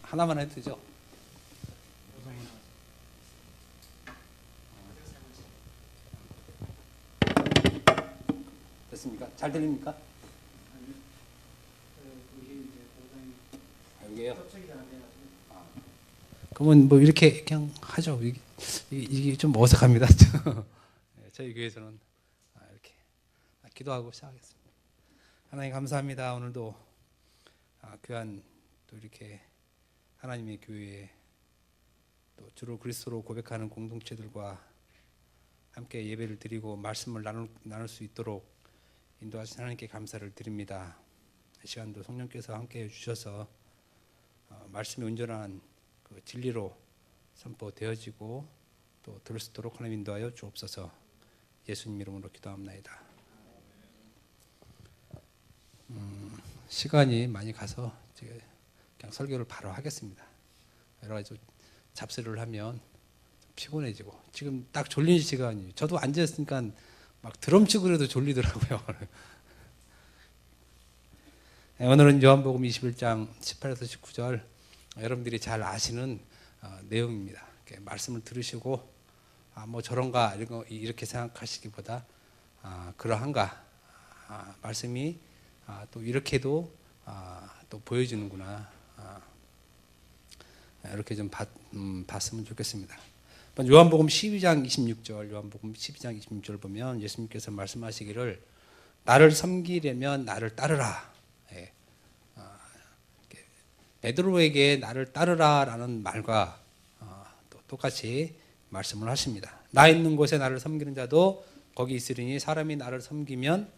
하나만 해도 되죠? 됐습니까? 잘 들립니까? 여기에요? 그러면 뭐 이렇게 그냥 하죠. 이게 좀 어색합니다. 저희 교회에서는 이렇게 기도하고 시작하겠습니다. 하나님 감사합니다. 오늘도 귀한 또 이렇게 하나님의 교회에 또 주로 그리스도로 고백하는 공동체들과 함께 예배를 드리고 말씀을 나눌 수 있도록 인도하신 하나님께 감사를 드립니다. 이 시간도 성령께서 함께 해주셔서 말씀이 온전한 그 진리로 선포되어지고 또 들을 수 있도록 하나님 인도하여 주옵소서. 예수님 이름으로 기도합나이다. 시간이 많이 가서 그냥 설교를 바로 하겠습니다. 여러 가지 잡스를 하면 피곤해지고 지금 딱 졸린 시간이에요. 저도 앉아있으니까 막 드럼 치고 그래도 졸리더라고요. 오늘은 요한복음 21장 18에서 19절 여러분들이 잘 아시는 내용입니다. 말씀을 들으시고 뭐 저런가 이렇게 생각하시기보다 그러한가 말씀이 또 이렇게도 또 보여주는구나 이렇게 좀 봤으면 좋겠습니다. 요한복음 12장 26절 요한복음 12장 26절 보면 예수님께서 말씀하시기를 나를 섬기려면 나를 따르라. 베드로에게 나를 따르라라는 말과 또 똑같이 말씀을 하십니다. 나 있는 곳에 나를 섬기는 자도 거기 있으리니 사람이 나를 섬기면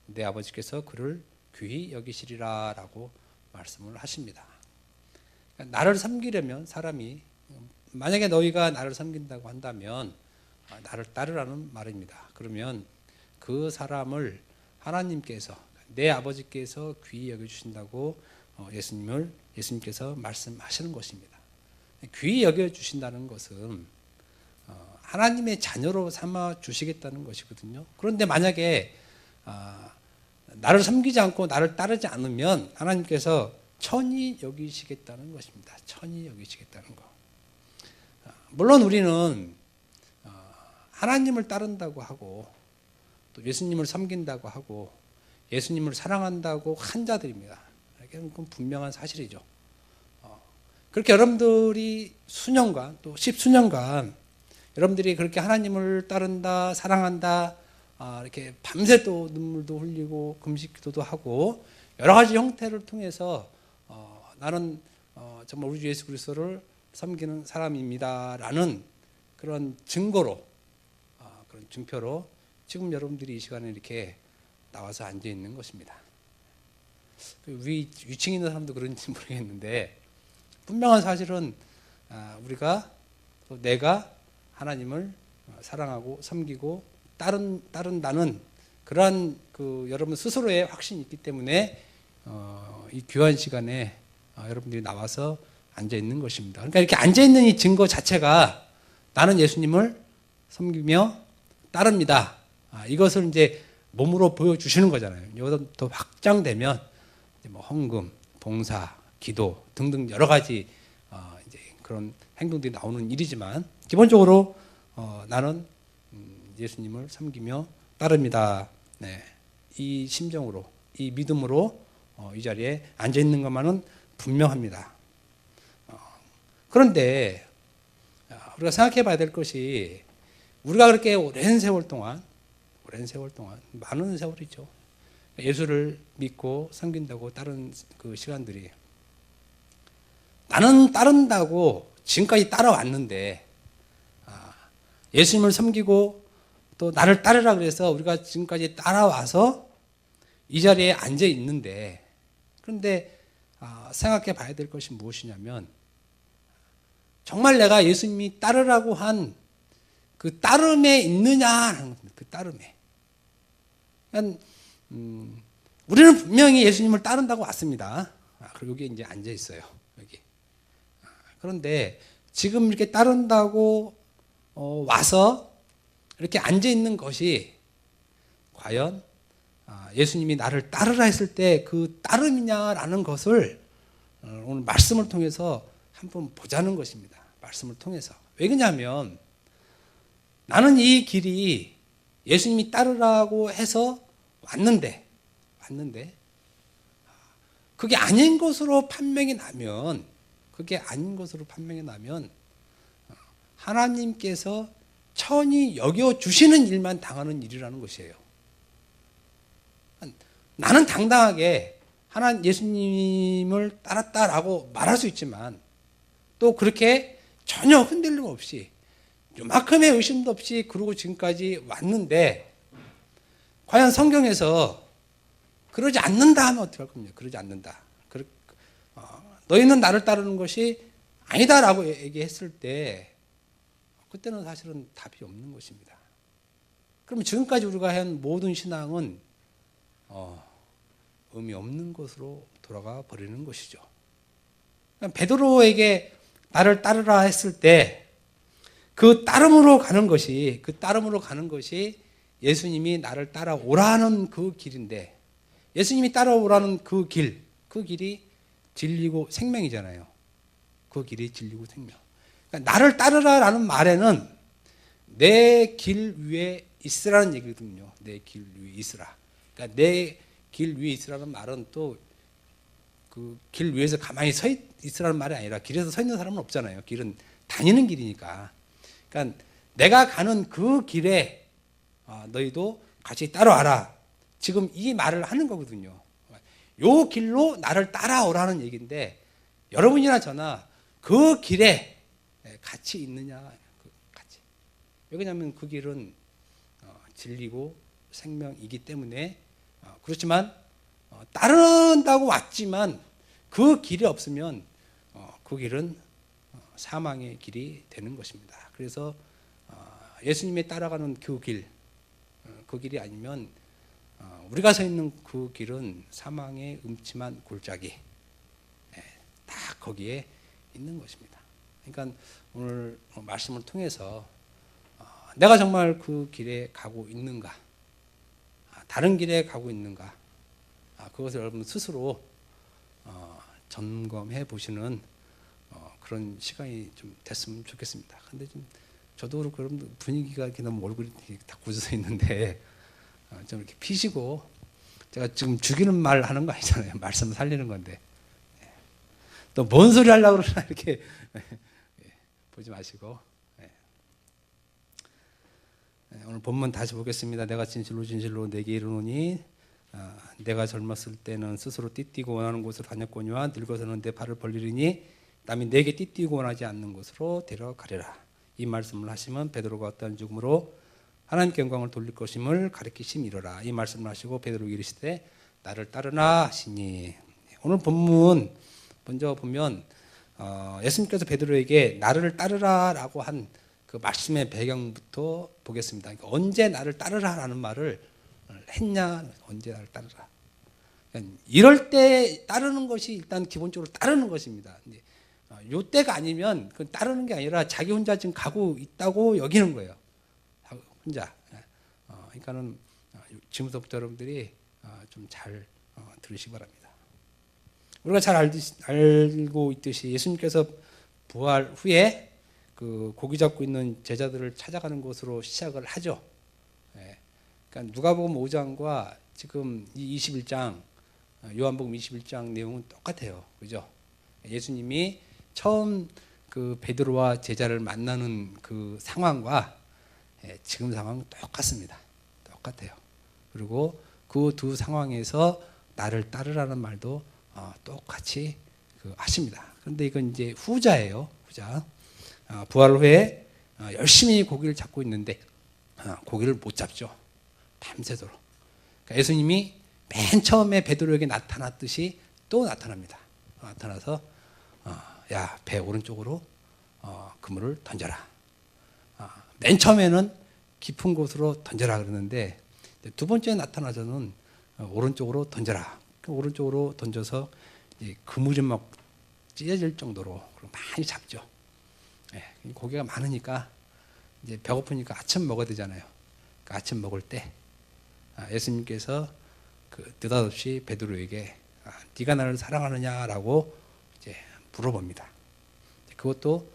내 아버지께서 그를 귀히 여기시리라라고 말씀을 하십니다. 그러니까 나를 섬기려면 사람이 만약에 너희가 나를 섬긴다고 한다면 나를 따르라는 말입니다. 그러면 그 사람을 하나님께서 내 아버지께서 귀히 여겨주신다고 예수님께서 말씀하시는 것입니다. 귀히 여겨주신다는 것은 하나님의 자녀로 삼아 주시겠다는 것이거든요. 그런데 만약에 나를 섬기지 않고 나를 따르지 않으면 하나님께서 천히 여기시겠다는 것입니다. 천히 여기시겠다는 것. 물론 우리는 하나님을 따른다고 하고 또 예수님을 섬긴다고 하고 예수님을 사랑한다고 한 자들입니다. 그건 분명한 사실이죠. 그렇게 여러분들이 수년간 또 십수년간 여러분들이 그렇게 하나님을 따른다 사랑한다 이렇게 밤새 또 눈물도 흘리고 금식 기도도 하고 여러 가지 형태를 통해서 나는 정말 우리 주 예수 그리스도를 섬기는 사람입니다라는 그런 증거로 그런 증표로 지금 여러분들이 이 시간에 이렇게 나와서 앉아 있는 것입니다. 위층에 있는 사람도 그런지 모르겠는데 분명한 사실은 우리가 또 내가 하나님을 사랑하고 섬기고 따른다는 그러한 여러분 스스로의 확신이 있기 때문에 이 귀한 시간에 여러분들이 나와서 앉아 있는 것입니다. 그러니까 이렇게 앉아 있는 이 증거 자체가 나는 예수님을 섬기며 따릅니다. 이것을 이제 몸으로 보여주시는 거잖아요. 여기서 더 확장되면 뭐 헌금, 봉사, 기도 등등 여러 가지 이제 그런 행동들이 나오는 일이지만 기본적으로 나는 예수님을 섬기며 따릅니다. 네. 이 심정으로, 이 믿음으로 이 자리에 앉아 있는 것만은 분명합니다. 그런데 우리가 생각해 봐야 될 것이 우리가 그렇게 오랜 세월 동안 많은 세월이죠. 예수를 믿고 섬긴다고 따른 그 시간들이 나는 따른다고 지금까지 따라왔는데 예수님을 섬기고 또 나를 따르라 그래서 우리가 지금까지 따라와서 이 자리에 앉아 있는데 그런데 생각해 봐야 될 것이 무엇이냐면 정말 내가 예수님이 따르라고 한 그 따름에 있느냐 하는 겁니다. 그 따름에. 그러니까 우리는 분명히 예수님을 따른다고 왔습니다. 그리고 여기 이제 앉아 있어요. 여기. 그런데 지금 이렇게 따른다고 와서 이렇게 앉아 있는 것이 과연 예수님이 나를 따르라 했을 때 그 따름이냐라는 것을 오늘 말씀을 통해서 한번 보자는 것입니다. 말씀을 통해서. 왜 그러냐면 나는 이 길이 예수님이 따르라고 해서 왔는데 그게 아닌 것으로 판명이 나면 하나님께서 천히 여겨주시는 일만 당하는 일이라는 것이에요. 나는 당당하게 예수님을 따랐다라고 말할 수 있지만 또 그렇게 전혀 흔들림 없이 요만큼의 의심도 없이 그러고 지금까지 왔는데 과연 성경에서 그러지 않는다 하면 어떻게 할 겁니까? 그러지 않는다. 너희는 나를 따르는 것이 아니다라고 얘기했을 때 그때는 사실은 답이 없는 것입니다. 그러면 지금까지 우리가 한 모든 신앙은 의미 없는 것으로 돌아가 버리는 것이죠. 베드로에게 나를 따르라 했을 때 그 따름으로 가는 것이 예수님이 나를 따라오라는 그 길인데 예수님이 따라오라는 그 길이 진리고 생명이잖아요. 그 길이 진리고 생명. 그러니까 나를 따르라라는 말에는 내 길 위에 있으라는 얘기거든요. 내 길 위에 있으라. 그러니까 내 길 위에 있으라는 말은 또 그 길 위에서 가만히 서 있으라는 말이 아니라 길에서 서 있는 사람은 없잖아요. 길은 다니는 길이니까. 그러니까 내가 가는 그 길에 너희도 같이 따라와라. 지금 이 말을 하는 거거든요. 요 길로 나를 따라오라는 얘기인데 여러분이나 저나 그 길에 같이 있느냐. 같이. 왜냐하면 그 길은 진리고 생명이기 때문에 그렇지만 따른다고 왔지만 그 길이 없으면 그 길은 사망의 길이 되는 것입니다. 그래서 예수님이 따라가는 그 길이 아니면 우리가 서 있는 그 길은 사망의 음침한 골짜기 다 거기에 있는 것입니다. 그러니까 오늘 말씀을 통해서 내가 정말 그 길에 가고 있는가, 다른 길에 가고 있는가, 그것을 여러분 스스로 점검해 보시는 그런 시간이 좀 됐으면 좋겠습니다. 근데 좀 저도 그렇고 여러분 분위기가 이렇게 너무 얼굴이 다 굳어서 있는데 좀 이렇게 피시고 제가 지금 죽이는 말 하는 거 아니잖아요. 말씀 살리는 건데 또 뭔 소리 하려고 그러나 이렇게 보지 마시고 오늘 본문 다시 보겠습니다. 내가 진실로 내게 이르노니 내가 젊었을 때는 스스로 띠띠고 원하는 곳으로 다녔거니와 늙어서는 내 발을 벌리리니 남이 내게 띠띠고 원하지 않는 곳으로 데려가리라. 이 말씀을 하시면 베드로가 어떠한 죽음으로 하나님께 영광을 돌릴 것임을 가르치심이로라. 이 말씀을 하시고 베드로에게 이르시되 나를 따르라 하시니 오늘 본문 먼저 보면 예수님께서 베드로에게 나를 따르라라고 한 그 말씀의 배경부터 보겠습니다. 그러니까 언제 나를 따르라라는 말을 했냐? 언제 나를 따르라? 그러니까 이럴 때 따르는 것이 일단 기본적으로 따르는 것입니다. 요 때가 아니면 그 따르는 게 아니라 자기 혼자 지금 가고 있다고 여기는 거예요. 혼자. 그러니까는 지금부터 여러분들이 좀 잘 들으시기 바랍니다. 우리가 잘 알고 있듯이 예수님께서 부활 후에 그 고기 잡고 있는 제자들을 찾아가는 것으로 시작을 하죠. 그러니까 누가복음 5장과 지금 이 21장 요한복음 21장 내용은 똑같아요. 그죠? 예수님이 처음 그 베드로와 제자를 만나는 그 상황과 지금 상황은 똑같습니다. 똑같아요. 그리고 그 두 상황에서 나를 따르라는 말도 똑같이 하십니다. 그런데 이건 이제 후자예요. 후자. 부활 후에 열심히 고기를 잡고 있는데 고기를 못 잡죠. 밤새도록. 그러니까 예수님이 맨 처음에 베드로에게 나타났듯이 또 나타납니다. 나타나서 야, 배 오른쪽으로 그물을 던져라. 맨 처음에는 깊은 곳으로 던져라 그러는데 두 번째 나타나서는 오른쪽으로 던져라. 오른쪽으로 던져서 그물이 막 찢어질 정도로 많이 잡죠. 고기가 많으니까 이제 배고프니까 아침 먹어야 되잖아요. 그러니까 아침 먹을 때 예수님께서 느닷없이 베드로에게 네가 나를 사랑하느냐라고 이제 물어봅니다. 그것도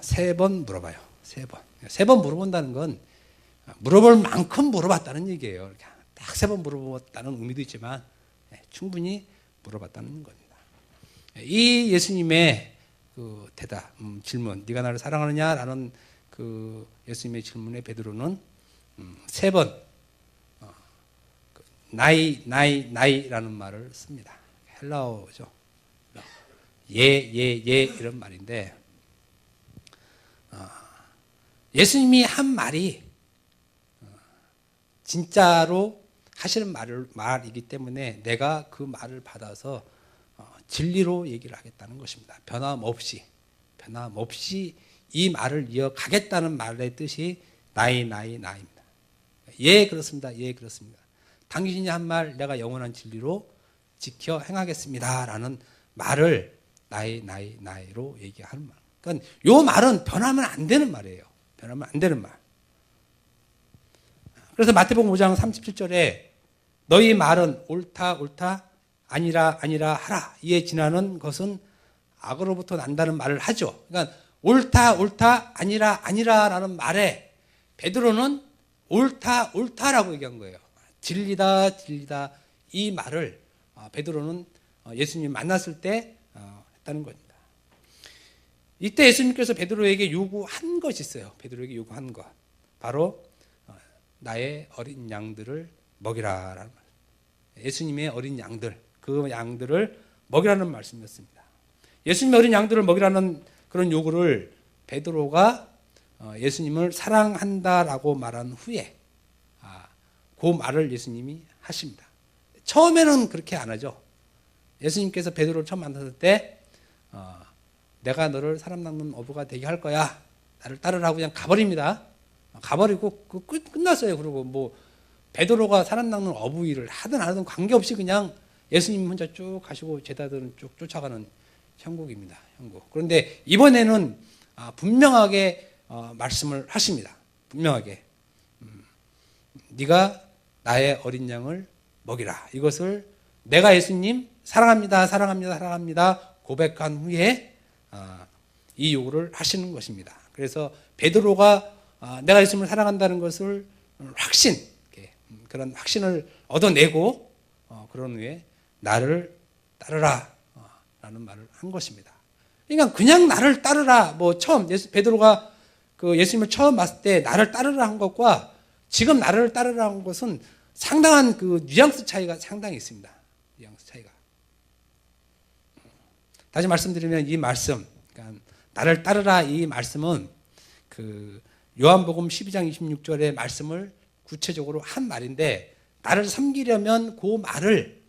3번 물어봐요. 3번. 3번 물어본다는 건 물어볼 만큼 물어봤다는 얘기예요. 딱 3번 물어봤다는 의미도 있지만 충분히 물어봤다는 겁니다. 이 예수님의 그 대답, 질문, 네가 나를 사랑하느냐라는 그 예수님의 질문에 베드로는 3번 나이라는 말을 씁니다. 헬라어죠. 예 이런 말인데 예수님이 한 말이 진짜로 하시는 말이기 때문에 내가 그 말을 받아서 진리로 얘기를 하겠다는 것입니다. 변함없이 이 말을 이어가겠다는 말의 뜻이 나입니다. 예 그렇습니다. 예 그렇습니다. 당신이 한 말 내가 영원한 진리로 지켜 행하겠습니다라는 말을 나이로 얘기하는 말. 그러니까 이 말은 변하면 안 되는 말이에요. 변하면 안 되는 말. 그래서 마태복음 5장 37절에 너희 말은 옳다 아니라 하라. 이에 지나는 것은 악으로부터 난다는 말을 하죠. 그러니까 옳다 아니라라는 말에 베드로는 옳다라고 얘기한 거예요. 진리다 이 말을 베드로는 예수님 만났을 때 했다는 겁니다. 이때 예수님께서 베드로에게 요구한 것이 있어요. 베드로에게 요구한 것. 바로 나의 어린 양들을 먹이라라는 말. 예수님의 어린 양들, 그 양들을 먹이라는 말씀이었습니다. 예수님의 어린 양들을 먹이라는 그런 요구를 베드로가 예수님을 사랑한다라고 말한 후에 그 말을 예수님이 하십니다. 처음에는 그렇게 안 하죠. 예수님께서 베드로를 처음 만났을 때 내가 너를 사람 낚는 어부가 되게 할 거야. 나를 따르라고 그냥 가버립니다. 가버리고 끝났어요. 그리고 뭐 베드로가 사람 낚는 어부 일을 하든 안 하든 관계없이 그냥 예수님 혼자 쭉 가시고 제자들은 쭉 쫓아가는 형국입니다. 형국. 그런데 이번에는 분명하게 말씀을 하십니다. 분명하게 네가 나의 어린 양을 먹이라. 이것을 내가 예수님 사랑합니다 고백한 후에 이 요구를 하시는 것입니다. 그래서 베드로가 내가 예수님을 사랑한다는 것을 그런 확신을 얻어내고 그런 후에 나를 따르라 라는 말을 한 것입니다. 그러니까 그냥 나를 따르라 처음 베드로가 그 예수님을 처음 봤을 때 나를 따르라 한 것과 지금 나를 따르라 한 것은 상당한 그 뉘앙스 차이가 상당히 있습니다. 뉘앙스 차이가. 다시 말씀드리면 이 말씀, 그러니까 나를 따르라 이 말씀은 그 요한복음 12장 26절의 말씀을 구체적으로 한 말인데 나를 섬기려면 그 말을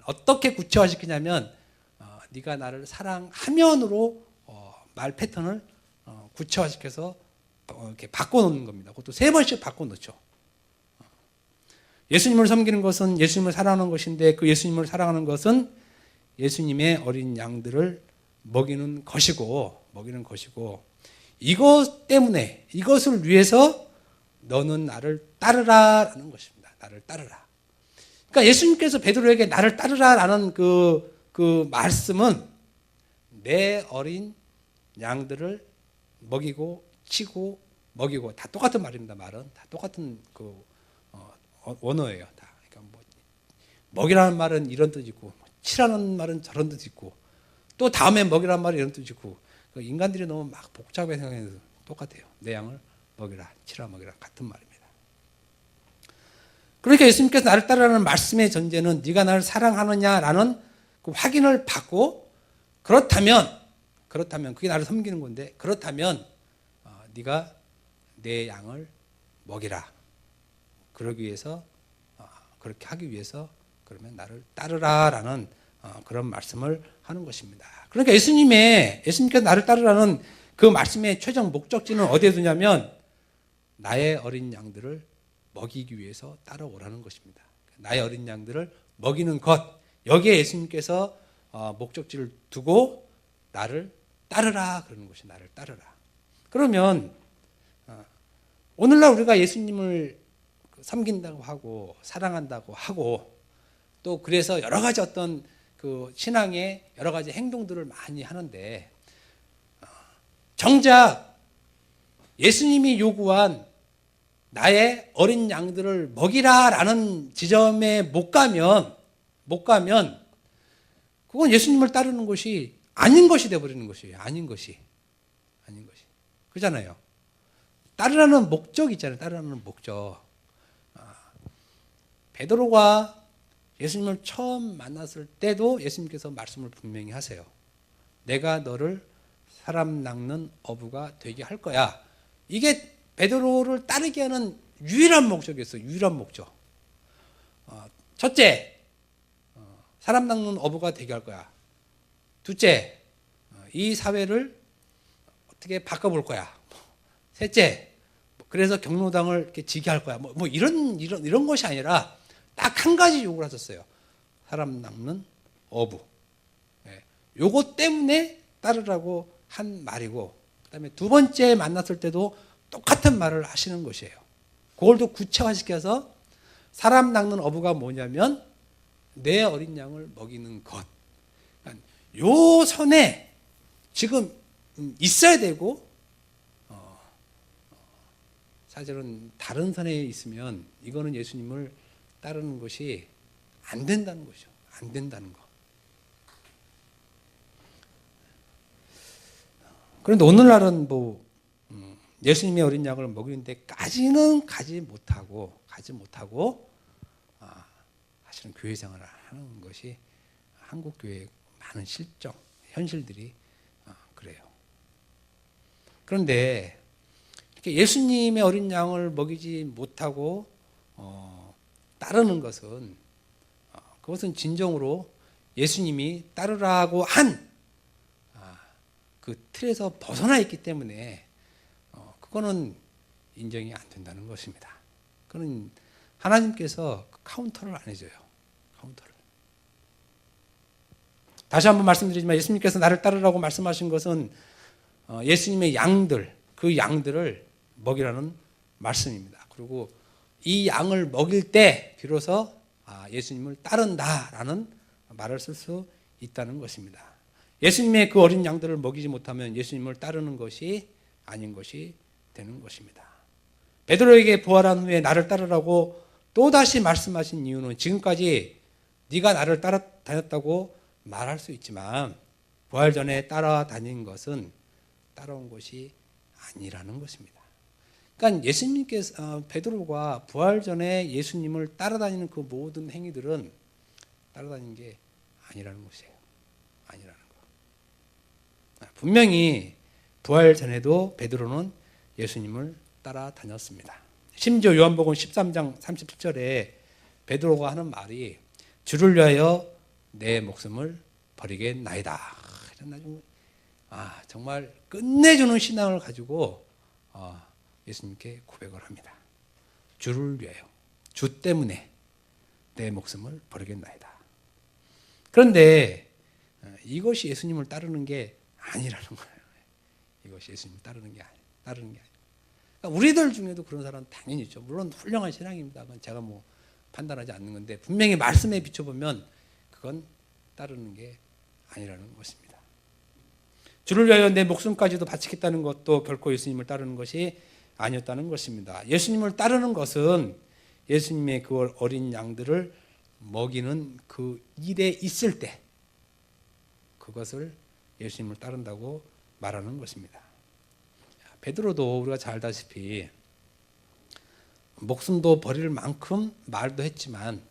어떻게 구체화시키냐면 네가 나를 사랑하면으로 말 패턴을 구체화시켜서 이렇게 바꿔놓는 겁니다. 그것도 3번씩 바꿔놓죠. 예수님을 섬기는 것은 예수님을 사랑하는 것인데 그 예수님을 사랑하는 것은 예수님의 어린 양들을 먹이는 것이고 이것 때문에 이것을 위해서 너는 나를 따르라라는 것입니다. 나를 따르라. 그러니까 예수님께서 베드로에게 나를 따르라라는 그 말씀은 내 어린 양들을 먹이고 치고 먹이고 다 똑같은 말입니다. 말은 다 똑같은 그 원어예요. 다. 그러니까 먹이라는 말은 이런 뜻이 있고 치라는 말은 저런 뜻이 있고 또 다음에 먹이라는 말은 이런 뜻이 있고 인간들이 너무 막 복잡하게 생각해서 똑같아요. 내 양을 먹이라, 치라 먹이라 같은 말입니다. 그러니까 예수님께서 나를 따르라는 말씀의 전제는 네가 나를 사랑하느냐라는 그 확인을 받고 그렇다면 그게 나를 섬기는 건데 그렇다면 네가 내 양을 먹이라. 그러기 위해서 그렇게 하기 위해서 그러면 나를 따르라라는 그런 말씀을 하는 것입니다. 그러니까 예수님께서 나를 따르라는 그 말씀의 최종 목적지는 어디에 두냐면 나의 어린 양들을 먹이기 위해서 따라오라는 것입니다. 나의 어린 양들을 먹이는 것 여기에 예수님께서 목적지를 두고 나를 따르라 그러는 것이 나를 따르라. 그러면 오늘날 우리가 예수님을 섬긴다고 하고 사랑한다고 하고 또 그래서 여러 가지 어떤 그 신앙의 여러 가지 행동들을 많이 하는데 정작 예수님이 요구한 나의 어린 양들을 먹이라라는 지점에 못 가면 그건 예수님을 따르는 것이 아닌 것이 되어버리는 것이에요. 아닌 것이. 그렇잖아요. 따르라는 목적이 있잖아요. 따르라는 목적. 베드로가 예수님을 처음 만났을 때도 예수님께서 말씀을 분명히 하세요. 내가 너를 사람 낚는 어부가 되게 할 거야. 이게 베드로를 따르게 하는 유일한 목적이었어요. 유일한 목적. 첫째, 사람 낚는 어부가 되게 할 거야. 둘째, 이 사회를 어떻게 바꿔볼 거야. 셋째, 그래서 경로당을 이렇게 지게 할 거야. 이런 것이 아니라 딱 한 가지 요구를 하셨어요. 사람 낚는 어부. 요것 때문에 따르라고 한 말이고, 그다음에 두 번째 만났을 때도 똑같은 말을 하시는 것이에요. 그걸 또 구체화시켜서 사람 낚는 어부가 뭐냐면 내 어린 양을 먹이는 것. 그러니까 요 선에 지금 있어야 되고, 사실은 다른 선에 있으면 이거는 예수님을 따르는 것이 안 된다는 거죠. 안 된다는 거. 그런데 오늘날은 예수님의 어린 양을 먹이는 데까지는 가지 못하고 사실은 교회 생활을 하는 것이 한국 교회의 많은 실정, 현실들이 그래요. 그런데 이렇게 예수님의 어린 양을 먹이지 못하고 따르는 것은 그것은 진정으로 예수님이 따르라고 한 그 틀에서 벗어나 있기 때문에 그거는 인정이 안 된다는 것입니다. 그건 하나님께서 카운터를 안 해줘요. 카운터를. 다시 한번 말씀드리지만 예수님께서 나를 따르라고 말씀하신 것은 예수님의 양들, 그 양들을 먹이라는 말씀입니다. 그리고 이 양을 먹일 때 비로소 예수님을 따른다라는 말을 쓸 수 있다는 것입니다. 예수님의 그 어린 양들을 먹이지 못하면 예수님을 따르는 것이 아닌 것이 되는 것입니다. 베드로에게 부활한 후에 나를 따르라고 또다시 말씀하신 이유는 지금까지 네가 나를 따라다녔다고 말할 수 있지만 부활 전에 따라다닌 것은 따라온 것이 아니라는 것입니다. 그러니까 예수님께서 베드로가 부활 전에 예수님을 따라다니는 그 모든 행위들은 따라다닌 게 아니라는 것이에요. 아니라는 거. 분명히 부활 전에도 베드로는 예수님을 따라다녔습니다. 심지어 요한복음 13장 37절에 베드로가 하는 말이 주를 위하여 내 목숨을 버리겠나이다. 정말 끝내주는 신앙을 가지고 예수님께 고백을 합니다. 주를 위하여, 주 때문에 내 목숨을 버리겠나이다. 그런데 이것이 예수님을 따르는 게 아니라는 거예요. 이것이 예수님을 따르는 게 아니에요. 그러니까 우리들 중에도 그런 사람은 당연히 있죠. 물론 훌륭한 신앙입니다. 그건 제가 판단하지 않는 건데 분명히 말씀에 비춰보면 그건 따르는 게 아니라는 것입니다. 주를 위하여 내 목숨까지도 바치겠다는 것도 결코 예수님을 따르는 것이 아니었다는 것입니다. 예수님을 따르는 것은 예수님의 그 어린 양들을 먹이는 그 일에 있을 때 그것을 예수님을 따른다고 말하는 것입니다. 베드로도 우리가 잘 알다시피 목숨도 버릴 만큼 말도 했지만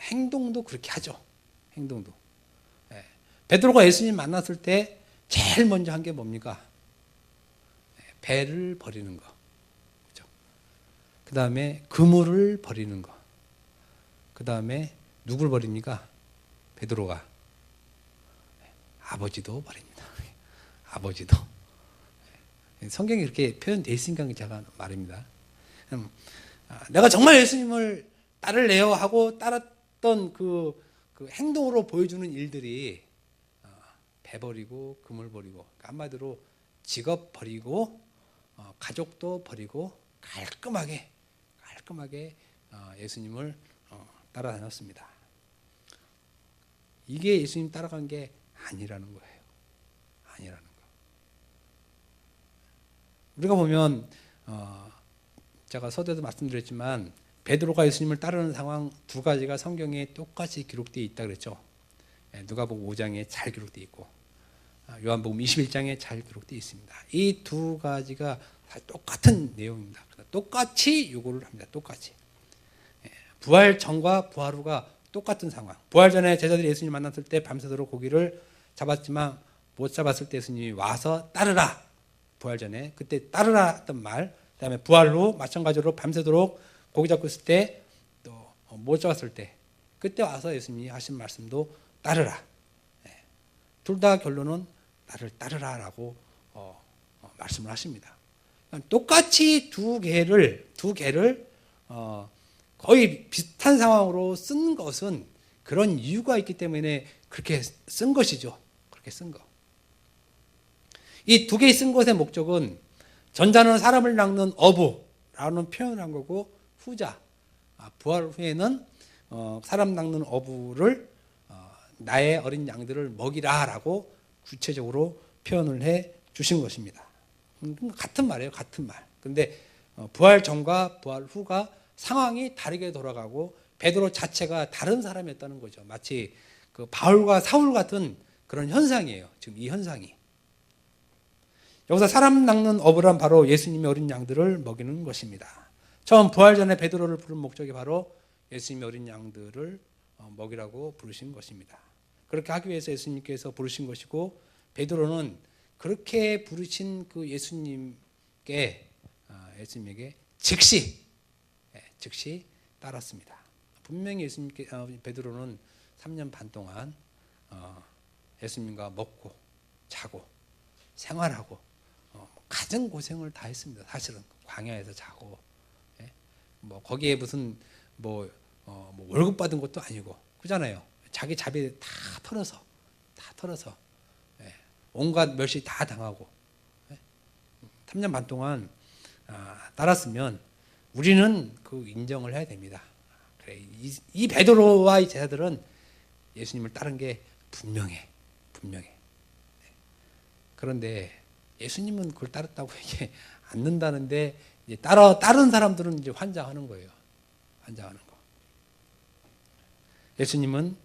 행동도 그렇게 하죠. 행동도. 베드로가 예수님 만났을 때 제일 먼저 한 게 뭡니까? 배를 버리는 거. 그렇죠? 그 다음에 그물을 버리는 거. 그 다음에 누굴 버립니까? 베드로가. 아버지도 버립니다. 아버지도. 성경이 그렇게 표현되어 있으니까 제가 말입니다. 내가 정말 예수님을 따를래요 하고 따랐던 그 행동으로 보여주는 일들이 배 버리고 그물 버리고 한마디로 직업 버리고 가족도 버리고 깔끔하게 예수님을 따라다녔습니다. 이게 예수님 따라간 게 아니라는 거예요. 아니라는 거. 우리가 보면 제가 서두에도 말씀드렸지만 베드로가 예수님을 따르는 상황 두 가지가 성경에 똑같이 기록되어 있다 그랬죠. 누가복음 5장에 잘 기록되어 있고 요한복음 21장에 잘 기록되어 있습니다. 이 두 가지가 똑같은 내용입니다. 똑같이 요구를 합니다. 똑같이. 부활 전과 부활 후가 똑같은 상황. 부활 전에 제자들이 예수님을 만났을 때 밤새도록 고기를 잡았지만 못 잡았을 때 예수님이 와서 따르라. 부활 전에 그때 따르라 했던 말. 그다음에 부활 후 마찬가지로 밤새도록 고기 잡고 있을 때 또 못 잡았을 때 그때 와서 예수님이 하신 말씀도 따르라. 둘 다 결론은 나를 따르라라고 말씀을 하십니다. 똑같이 두 개를 거의 비슷한 상황으로 쓴 것은 그런 이유가 있기 때문에 그렇게 쓴 것이죠. 그렇게 쓴 거. 이 두 개 쓴 것의 목적은 전자는 사람을 낚는 어부라는 표현을 한 거고 후자 부활 후에는 사람 낚는 어부를 나의 어린 양들을 먹이라라고 구체적으로 표현을 해 주신 것입니다. 같은 말이에요. 같은 말. 그런데 부활 전과 부활 후가 상황이 다르게 돌아가고 베드로 자체가 다른 사람이었다는 거죠. 마치 그 바울과 사울 같은 그런 현상이에요. 지금 이 현상이. 여기서 사람 낚는 어부란 바로 예수님의 어린 양들을 먹이는 것입니다. 처음 부활 전에 베드로를 부른 목적이 바로 예수님의 어린 양들을 먹이라고 부르신 것입니다. 그렇게 하기 위해서 예수님께서 부르신 것이고 베드로는 그렇게 부르신 그 예수님에게 즉시 따랐습니다. 분명히 베드로는 3년 반 동안 예수님과 먹고 자고 생활하고 가정 고생을 다 했습니다. 사실은 광야에서 자고 뭐 거기에 무슨 뭐 월급 받은 것도 아니고 그잖아요. 자기 자비 다 털어서 온갖 멸시 다 당하고 3년 반 동안 따랐으면 우리는 그 인정을 해야 됩니다. 그래, 이 베드로와 이 제자들은 예수님을 따른 게 분명해. 그런데 예수님은 그걸 따랐다고 얘기 않는다는데 이제 따른 사람들은 이제 환장하는 거예요. 환장하는 거. 예수님은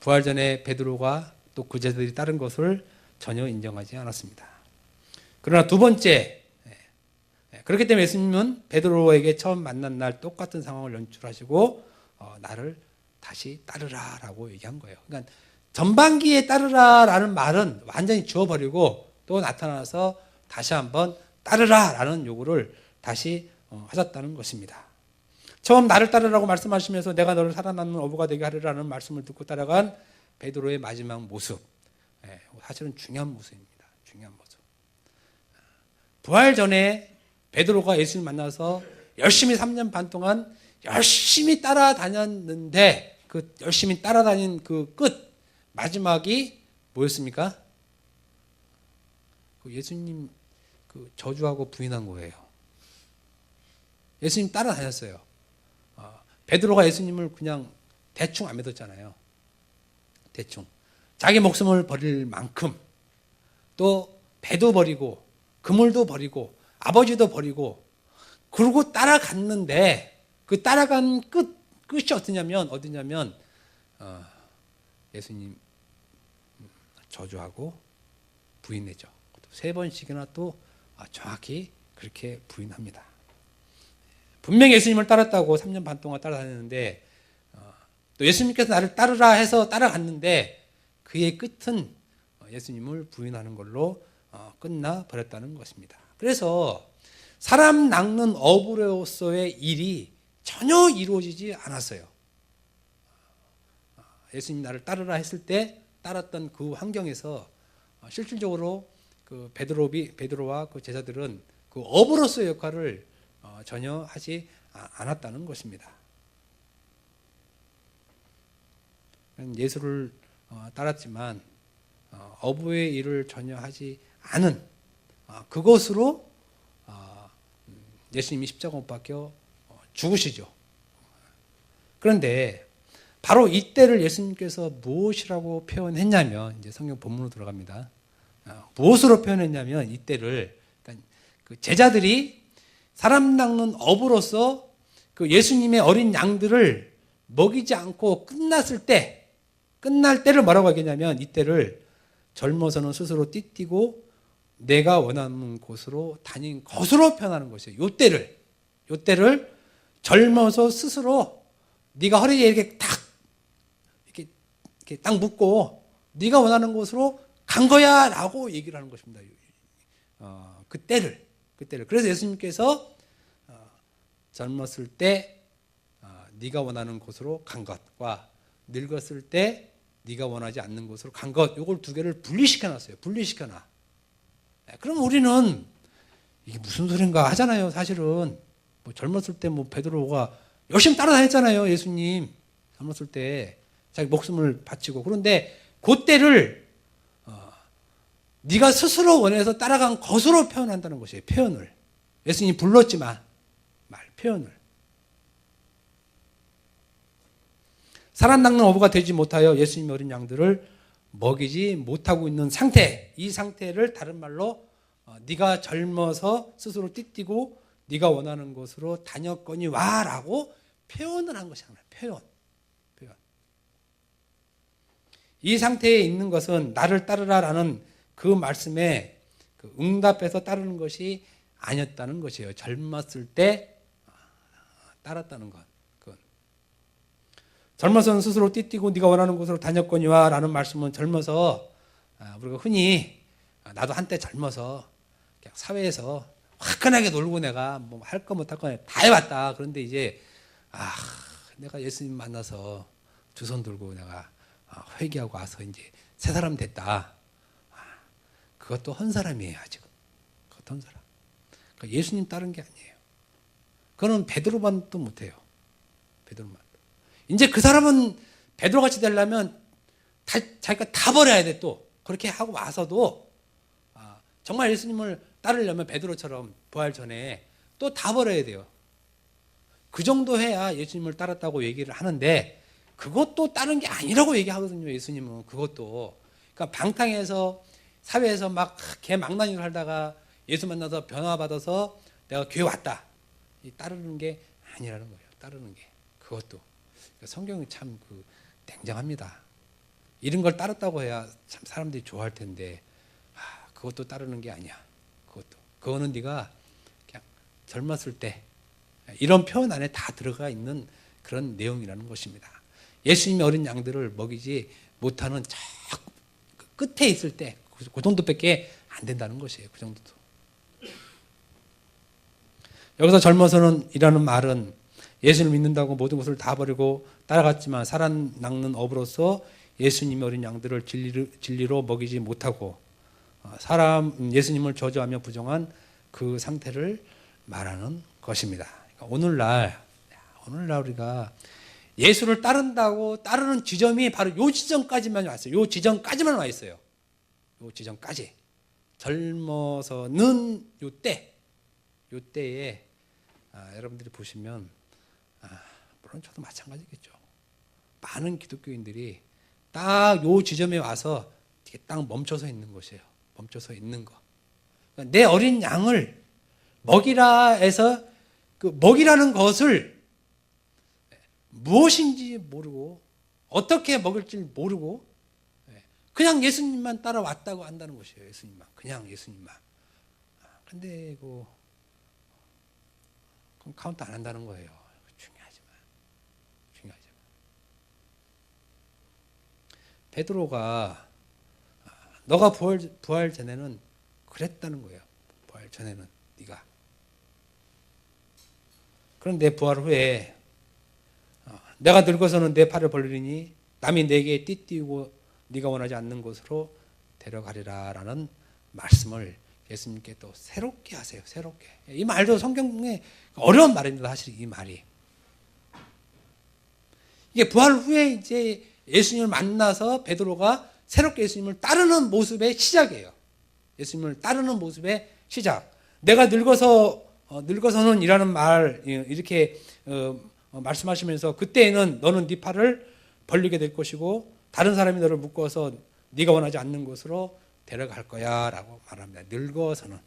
부활 전에 베드로가 또 그 제자들이 따른 것을 전혀 인정하지 않았습니다. 그러나 두 번째, 그렇기 때문에 예수님은 베드로에게 처음 만난 날 똑같은 상황을 연출하시고 나를 다시 따르라라고 얘기한 거예요. 그러니까 전반기에 따르라라는 말은 완전히 지워버리고 또 나타나서 다시 한번 따르라라는 요구를 다시 하셨다는 것입니다. 처음 나를 따르라고 말씀하시면서 내가 너를 살아남는 어부가 되게 하리라는 말씀을 듣고 따라간 베드로의 마지막 모습, 사실은 중요한 모습입니다. 중요한 모습. 부활 전에 베드로가 예수를 만나서 열심히 3년 반 동안 열심히 따라다녔는데 그 열심히 따라다닌 그 끝 마지막이 뭐였습니까? 그 예수님 그 저주하고 부인한 거예요. 예수님 따라다녔어요. 베드로가 예수님을 그냥 대충 안 믿었잖아요. 대충. 자기 목숨을 버릴 만큼 또 배도 버리고 그물도 버리고 아버지도 버리고 그러고 따라갔는데 그 따라간 끝이 어디냐면 예수님 저주하고 부인했죠. 3번씩이나 또 정확히 그렇게 부인합니다. 분명히 예수님을 따랐다고 3년 반 동안 따라다녔는데 또 예수님께서 나를 따르라 해서 따라갔는데 그의 끝은 예수님을 부인하는 걸로 끝나버렸다는 것입니다. 그래서 사람 낚는 어부로서의 일이 전혀 이루어지지 않았어요. 예수님 나를 따르라 했을 때 따랐던 그 환경에서 실질적으로 그 베드로와 그 제자들은 그 어부로서의 역할을 전혀 하지 않았다는 것입니다. 예수를 따랐지만 어부의 일을 전혀 하지 않은 그것으로 예수님이 십자가 못 박혀 죽으시죠. 그런데 바로 이때를 예수님께서 무엇이라고 표현했냐면 이제 성경 본문으로 들어갑니다. 무엇으로 표현했냐면 이때를 그러니까 그 제자들이 사람 낚는 어부로서 그 예수님의 어린 양들을 먹이지 않고 끝날 때를 뭐라고 하겠냐면 이때를 젊어서는 스스로 띠띠고 내가 원하는 곳으로 다닌 것으로 표현하는 것이에요. 요때를 젊어서 스스로 네가 허리에 이렇게 딱 묶고 네가 원하는 곳으로 간 거야 라고 얘기를 하는 것입니다. 그때를. 그래서 예수님께서 젊었을 때 네가 원하는 곳으로 간 것과 늙었을 때 네가 원하지 않는 곳으로 간 것, 요걸 두 개를 분리시켜놨어요. 분리시켜놔. 그럼 우리는 이게 무슨 소린가 하잖아요. 사실은 뭐 젊었을 때 뭐 베드로가 열심히 따라다녔잖아요. 예수님 젊었을 때 자기 목숨을 바치고. 그런데 그때를 네가 스스로 원해서 따라간 것으로 표현한다는 것이에요. 표현을. 예수님이 불렀지만 표현을. 사람 낚는 어부가 되지 못하여 예수님의 어린 양들을 먹이지 못하고 있는 상태, 이 상태를 다른 말로 네가 젊어서 스스로 띠띠고 네가 원하는 곳으로 다녔거니 와라고 표현을 한 것이야. 표현. 이 상태에 있는 것은 나를 따르라라는 그 말씀에 그 응답해서 따르는 것이 아니었다는 것이에요. 젊었을 때 따랐다는 것. 젊어서는 스스로 띠띠고 네가 원하는 곳으로 다녔거니와 라는 말씀은 젊어서 우리가 흔히 나도 한때 젊어서 그냥 사회에서 화끈하게 놀고 내가 뭐 할 거 못 할 거 다 해봤다. 그런데 이제 내가 예수님 만나서 두 손 들고 내가 회개하고 와서 이제 새 사람 됐다. 그것도 헌 사람이에요. 아직은. 그것도 헌 사람. 그러니까 예수님 따른 게 아니에요. 그거는 베드로만도 못해요. 베드로만. 이제 그 사람은 베드로같이 되려면 자기가 다 버려야 돼. 또 그렇게 하고 와서도 정말 예수님을 따르려면 베드로처럼 부활 전에 또 다 버려야 돼요. 그 정도 해야 예수님을 따랐다고 얘기를 하는데 그것도 따른 게 아니라고 얘기하거든요. 예수님은 그것도. 그러니까 방탕해서 사회에서 막 개망나니를 하다가 예수 만나서 변화받아서 내가 교회 왔다. 따르는 게 아니라는 거예요. 따르는 게. 그것도. 성경이 참 냉정합니다. 이런 걸 따랐다고 해야 참 사람들이 좋아할 텐데 그것도 따르는 게 아니야. 그거는 네가 그냥 젊었을 때 이런 표현 안에 다 들어가 있는 그런 내용이라는 것입니다. 예수님의 어린 양들을 먹이지 못하는 저 끝에 있을 때 그 정도밖에 안 된다는 것이에요. 그 정도도. 여기서 젊어서는 이라는 말은 예수를 믿는다고 모든 것을 다 버리고 따라갔지만 사람 낚는 어부로서 예수님의 어린 양들을 진리로 먹이지 못하고 예수님을 저주하며 부정한 그 상태를 말하는 것입니다. 그러니까 오늘날 우리가 예수를 따르는 지점이 바로 요 지점까지만 왔어요. 요 지점까지만 와 있어요. 요 지점까지. 젊어서는 요때에 여러분들이 보시면 물론 저도 마찬가지겠죠. 많은 기독교인들이 딱 요 지점에 와서 이렇게 딱 멈춰서 있는 것이에요. 멈춰서 있는 거. 그러니까 내 어린 양을 먹이라 해서 그 먹이라는 것을 무엇인지 모르고 어떻게 먹일지 모르고 그냥 예수님만 따라왔다고 한다는 것이에요. 예수님만. 그냥 예수님만. 근데 그럼 카운트 안 한다는 거예요. 중요하지만. 베드로가 너가 부활 전에는 그랬다는 거예요. 부활 전에는 네가. 그런데 부활 후에 내가 늙어서는 내 팔을 벌리니 남이 내게 띠띠우고 네가 원하지 않는 곳으로 데려가리라 라는 말씀을 예수님께 또 새롭게 하세요. 새롭게. 이 말도 성경에 어려운 말입니다. 사실 이 말이. 이게 부활 후에 이제 예수님을 만나서 베드로가 새롭게 예수님을 따르는 모습의 시작이에요. 예수님을 따르는 모습의 시작. 내가 늙어서는 이라는 말 이렇게 말씀하시면서 그때에는 너는 네 팔을 벌리게 될 것이고 다른 사람이 너를 묶어서 네가 원하지 않는 곳으로 데려갈 거야 라고 말합니다. 늙어서는.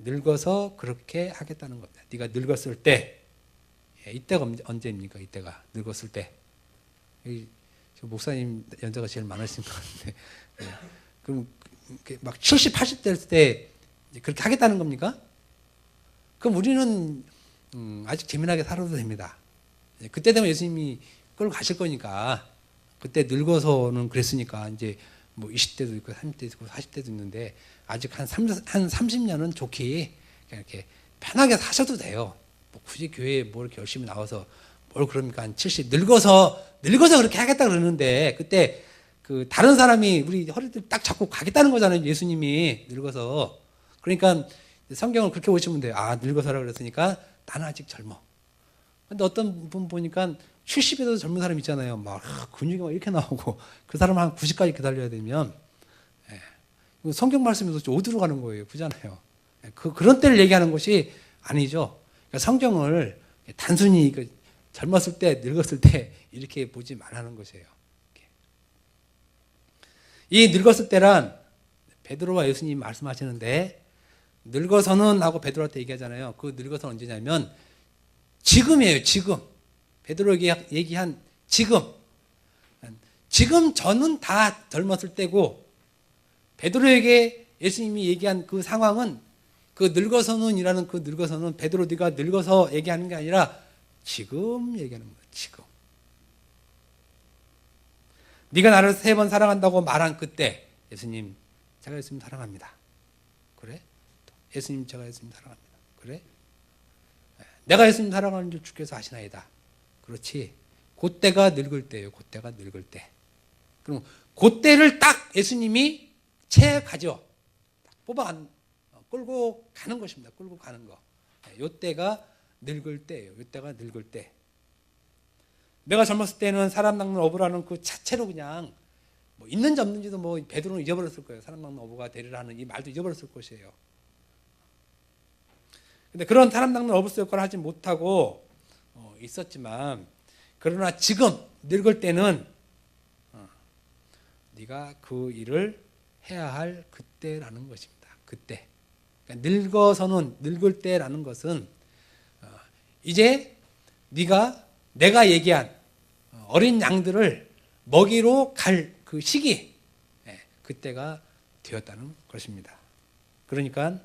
늙어서 그렇게 하겠다는 겁니다. 네가 늙었을 때, 이때가 언제입니까? 이때가 늙었을 때. 목사님 연세가 제일 많으신 것 같은데, 그럼 막 70, 80 될 때 그렇게 하겠다는 겁니까? 그럼 우리는 아직 재미나게 살아도 됩니다. 그때 되면 예수님이 끌고 가실 거니까, 그때 늙어서는 그랬으니까 이제 뭐 20대도 있고 30대도 있고 40대도 있는데, 아직 한 30년은 좋게 이렇게 편하게 사셔도 돼요. 뭐 굳이 교회에 뭐 이렇게 열심히 나와서 뭘 그럽니까? 한 70, 늙어서 그렇게 하겠다 그러는데, 그때 그 다른 사람이 우리 허리를 딱 잡고 가겠다는 거잖아요. 예수님이 늙어서. 그러니까 성경을 그렇게 보시면 돼요. 아, 늙어서라 그랬으니까 나는 아직 젊어. 근데 어떤 분 보니까 70에도 젊은 사람 있잖아요. 막 근육이 막 이렇게 나오고, 그 사람 한 90까지 기다려야 되면, 성경 말씀에서 어디로 가는 거예요? 그잖아요. 그런 때를 얘기하는 것이 아니죠. 그러니까 성경을 단순히 젊었을 때, 늙었을 때 이렇게 보지 말라는 것이에요. 이 늙었을 때란 베드로와 예수님이 말씀하시는데, 늙어서는 하고 베드로한테 얘기하잖아요. 그 늙어서는 언제냐면 지금이에요. 지금. 베드로에게 얘기한 지금. 지금 저는 다 젊었을 때고, 베드로에게 예수님이 얘기한 그 상황은, 그 늙어서는이라는 그 늙어서는 베드로 네가 늙어서 얘기하는 게 아니라 지금 얘기하는 거예요. 지금. 네가 나를 3번 사랑한다고 말한 그때, 예수님, 제가 예수님 사랑합니다. 그래? 예수님, 제가 예수님 사랑합니다. 그래? 내가 예수님 사랑하는 줄 주께서 아시나이다. 그렇지. 그때가 늙을 때예요. 그때가 늙을 때. 그럼 그때를 딱 예수님이 채가죠. 뽑아 끌고 가는 것입니다. 끌고 가는 거. 요때가 늙을 때예요. 요때가 늙을 때. 내가 젊었을 때는 사람 낚는 어부라는 그 자체로 그냥 뭐 있는지 없는지도 뭐 베드로는 잊어버렸을 거예요. 사람 낚는 어부가 되리라 하는 이 말도 잊어버렸을 것이에요. 근데 그런 사람 낚는 어부스 역할을 하지 못하고 있었지만, 그러나 지금 늙을 때는 네가 그 일을 해야 할 그때라는 것입니다. 그때. 그러니까 늙어서는, 늙을 때라는 것은 이제 내가 얘기한 어린 양들을 먹이로 갈 그 시기, 그때가 되었다는 것입니다. 그러니까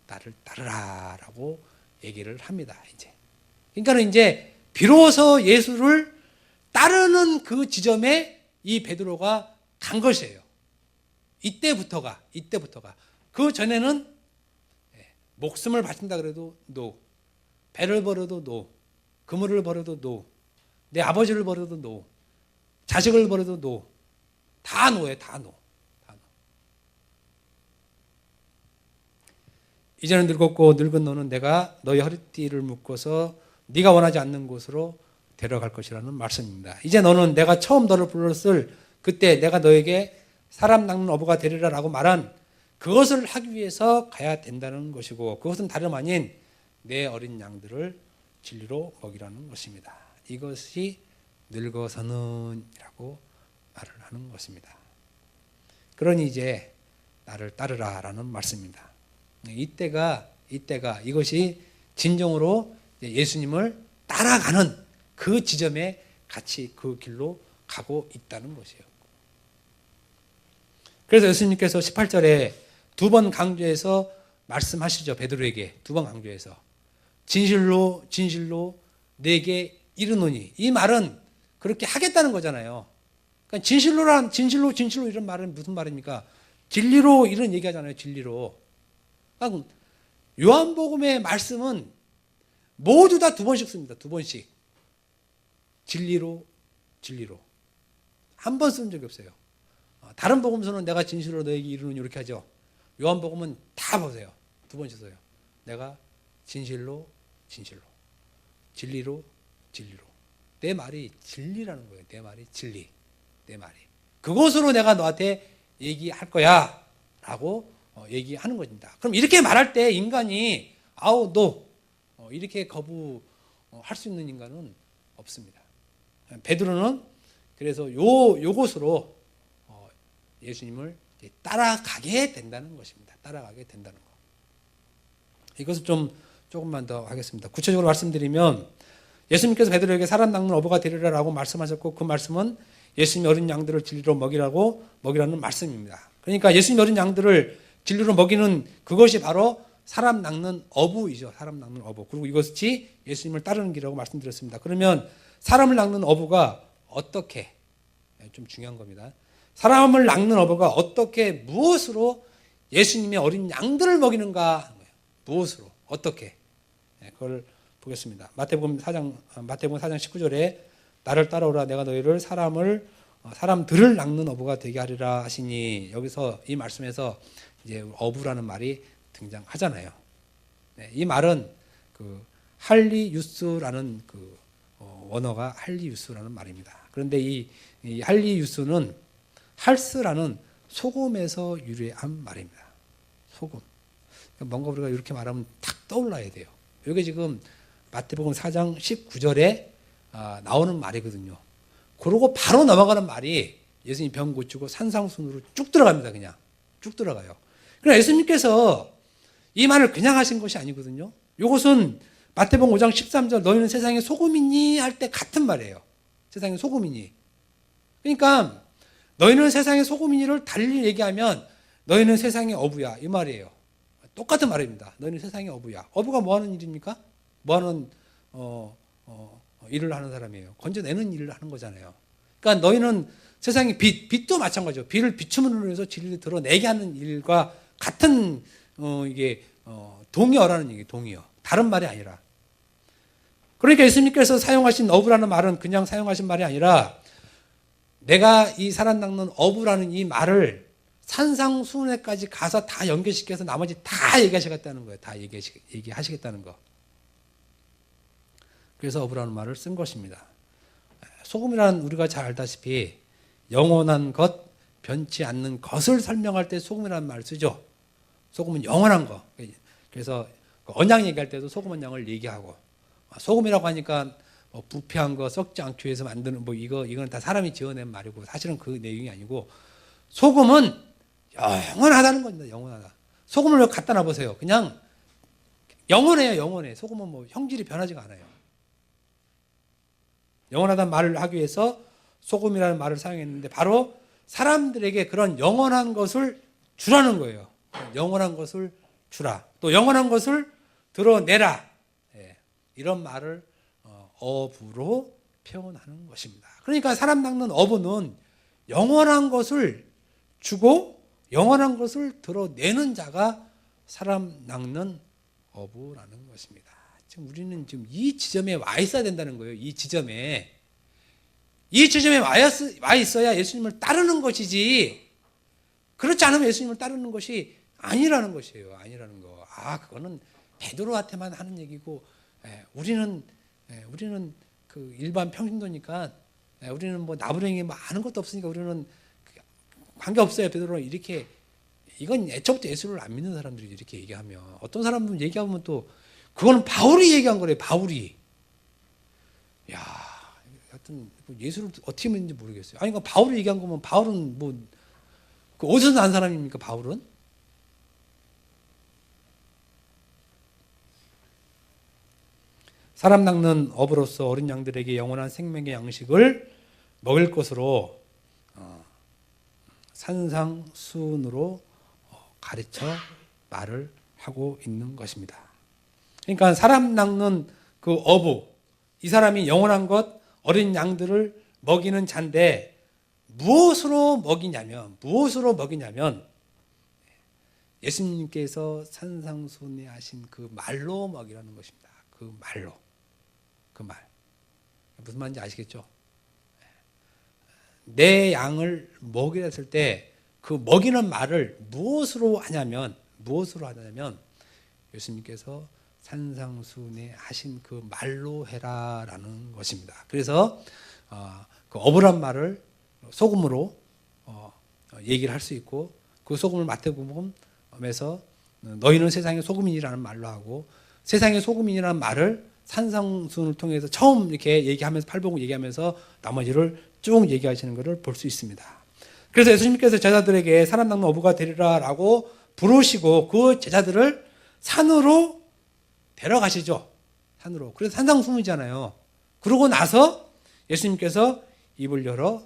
나를 따르라라고 얘기를 합니다. 이제. 그러니까 이제 비로소 예수를 따르는 그 지점에 이 베드로가 간 것이에요. 이때부터가. 그 전에는 목숨을 바친다 그래도 no, 배를 버려도 no, 그물을 버려도 no, 내 아버지를 버려도 no, 자식을 버려도 no, 다 no예요. 다 no. 이제는 늙었고 늙은 너는 내가 너의 허리띠를 묶어서 네가 원하지 않는 곳으로 데려갈 것이라는 말씀입니다. 이제 너는 내가 처음 너를 불렀을 그때 내가 너에게 사람 낚는 어부가 되리라라고 말한 그것을 하기 위해서 가야 된다는 것이고, 그것은 다름 아닌 내 어린 양들을 진리로 먹이라는 것입니다. 이것이 늙어서는이라고 말을 하는 것입니다. 그러니 이제 나를 따르라라는 말씀입니다. 이때가 이것이 진정으로 예수님을 따라가는 그 지점에 같이 그 길로 가고 있다는 것이에요. 그래서 예수님께서 18절에 2번 강조해서 말씀하시죠. 베드로에게 2번 강조해서 진실로 진실로 내게 이르노니, 이 말은 그렇게 하겠다는 거잖아요. 그러니까 진실로 이런 말은 무슨 말입니까? 진리로 이런 얘기하잖아요. 진리로. 그러니까 요한복음의 말씀은 모두 다 2번씩 씁니다. 2번씩. 진리로. 한 번 쓴 적이 없어요. 다른 복음서는 내가 진실로 너에게 이르노니 이렇게 하죠. 요한복음은 다 보세요. 2번씩 써요. 내가 진리로. 내 말이 진리라는 거예요. 내 말이 진리. 내 말이. 그것으로 내가 너한테 얘기할 거야. 라고 얘기하는 것입니다. 그럼 이렇게 말할 때 인간이 너 이렇게 거부할 수 있는 인간은 없습니다. 베드로는 그래서 요것으로 예수님을 따라가게 된다는 것입니다. 따라가게 된다는 것. 이것을 조금만 더 하겠습니다. 구체적으로 말씀드리면 예수님께서 베드로에게 사람 낚는 어부가 되리라라고 말씀하셨고 그 말씀은 예수님이 어린 양들을 진리로 먹이라는 말씀입니다. 그러니까 예수님이 어린 양들을 진리로 먹이는 그것이 바로 사람 낚는 어부이죠. 사람 낚는 어부. 그리고 이것이 예수님을 따르는 길이라고 말씀드렸습니다. 그러면 사람을 낚는 어부가 어떻게, 좀 중요한 겁니다. 사람을 낚는 어부가 어떻게, 무엇으로 예수님의 어린 양들을 먹이는가 하는 거예요. 무엇으로, 어떻게. 그걸 보겠습니다. 마태복음 4장 19절에 나를 따라오라 내가 너희를 사람들을 낚는 어부가 되게 하리라 하시니, 여기서 이 말씀에서 이제 어부라는 말이 등장하잖아요. 이 말은 그 할리유스라는 그 원어가 할리유스라는 말입니다. 그런데 이 할리유스는 할스라는 소금에서 유래한 말입니다. 소금. 뭔가 우리가 이렇게 말하면 탁 떠올라야 돼요. 이게 지금 마태복음 4장 19절에 나오는 말이거든요. 그러고 바로 넘어가는 말이 예수님이 병 고치고 산상순으로 쭉 들어갑니다. 그냥 쭉 들어가요. 그러나 예수님께서 이 말을 그냥 하신 것이 아니거든요. 이것은 마태복음 5장 13절 너희는 세상의 소금이니 할 때 같은 말이에요. 세상의 소금이니. 그러니까 너희는 세상의 소금이니를 달리 얘기하면 너희는 세상의 어부야 이 말이에요. 똑같은 말입니다. 너희는 세상의 어부야. 어부가 뭐 하는 일입니까? 뭐 하는 일을 하는 사람이에요. 건져내는 일을 하는 거잖아요. 그러니까 너희는 세상의 빛도 마찬가지죠. 빛을 비춤으로 해서 진리를 드러내게 하는 일과 같은 이게 동의어라는 얘기예요. 동의어. 다른 말이 아니라. 그러니까 예수님께서 사용하신 어부라는 말은 그냥 사용하신 말이 아니라 내가 이 사람 낚는 어부라는 이 말을 산상수훈회까지 가서 다 연결시켜서 나머지 다 얘기하시겠다는 거예요. 다 얘기하시겠다는 거. 그래서 어부라는 말을 쓴 것입니다. 소금이란 우리가 잘 알다시피 영원한 것, 변치 않는 것을 설명할 때 소금이라는 말을 쓰죠. 소금은 영원한 거. 그래서 언양 얘기할 때도 소금 언양을 얘기하고, 소금이라고 하니까 부패한 거, 썩지 않기 위해서 만드는 이건 다 사람이 지어낸 말이고 사실은 그 내용이 아니고, 소금은 영원하다는 겁니다. 영원하다. 소금을 갖다 놔보세요. 그냥 영원해요. 영원해. 소금은 뭐 형질이 변하지가 않아요. 영원하다는 말을 하기 위해서 소금이라는 말을 사용했는데 바로 사람들에게 그런 영원한 것을 주라는 거예요. 영원한 것을 주라. 또 영원한 것을 드러내라. 이런 말을 어부로 표현하는 것입니다. 그러니까 사람 낚는 어부는 영원한 것을 주고 영원한 것을 드러내는 자가 사람 낚는 어부라는 것입니다. 지금 우리는 지금 이 지점에 와 있어야 된다는 거예요. 이 지점에 와 있어야 예수님을 따르는 것이지, 그렇지 않으면 예수님을 따르는 것이 아니라는 것이에요. 아니라는 거. 그거는 베드로한테만 하는 얘기고, 우리는 그 일반 평신도니까, 우리는 뭐 나부랭이 뭐 아는 것도 없으니까 우리는 관계 없어요. 베드로는 이렇게, 이건 애초부터 예수를 안 믿는 사람들이 이렇게 얘기하면, 어떤 사람은 얘기하면 또 그거는 바울이 얘기한 거래요. 바울이. 하여튼 예수를 어떻게 믿는지 모르겠어요. 그러니까 바울이 얘기한 거면 바울은 뭐 그 어디서 난 사람입니까? 바울은? 사람 낚는 어부로서 어린 양들에게 영원한 생명의 양식을 먹일 것으로 산상수훈으로 가르쳐 말을 하고 있는 것입니다. 그러니까 사람 낚는 그 어부, 이 사람이 영원한 것, 어린 양들을 먹이는 자인데 무엇으로 먹이냐면 예수님께서 산상수훈에 하신 그 말로 먹이라는 것입니다. 그 말. 무슨 말인지 아시겠죠? 내 양을 먹이라 했을 때 그 먹이는 말을 무엇으로 하냐면 예수님께서 산상수훈에 하신 그 말로 해라라는 것입니다. 그래서 그 어부란 말을 소금으로 얘기를 할 수 있고, 그 소금을 마태복음에서 너희는 세상의 소금이라는 말로 하고, 세상의 소금이라는 말을 산상수훈을 통해서 처음 이렇게 얘기하면서 팔복을 얘기하면서 나머지를 쭉 얘기하시는 것을 볼 수 있습니다. 그래서 예수님께서 제자들에게 사람 낚는 어부가 되리라라고 부르시고 그 제자들을 산으로 데려가시죠. 산으로. 그래서 산상수훈이잖아요. 그러고 나서 예수님께서 입을 열어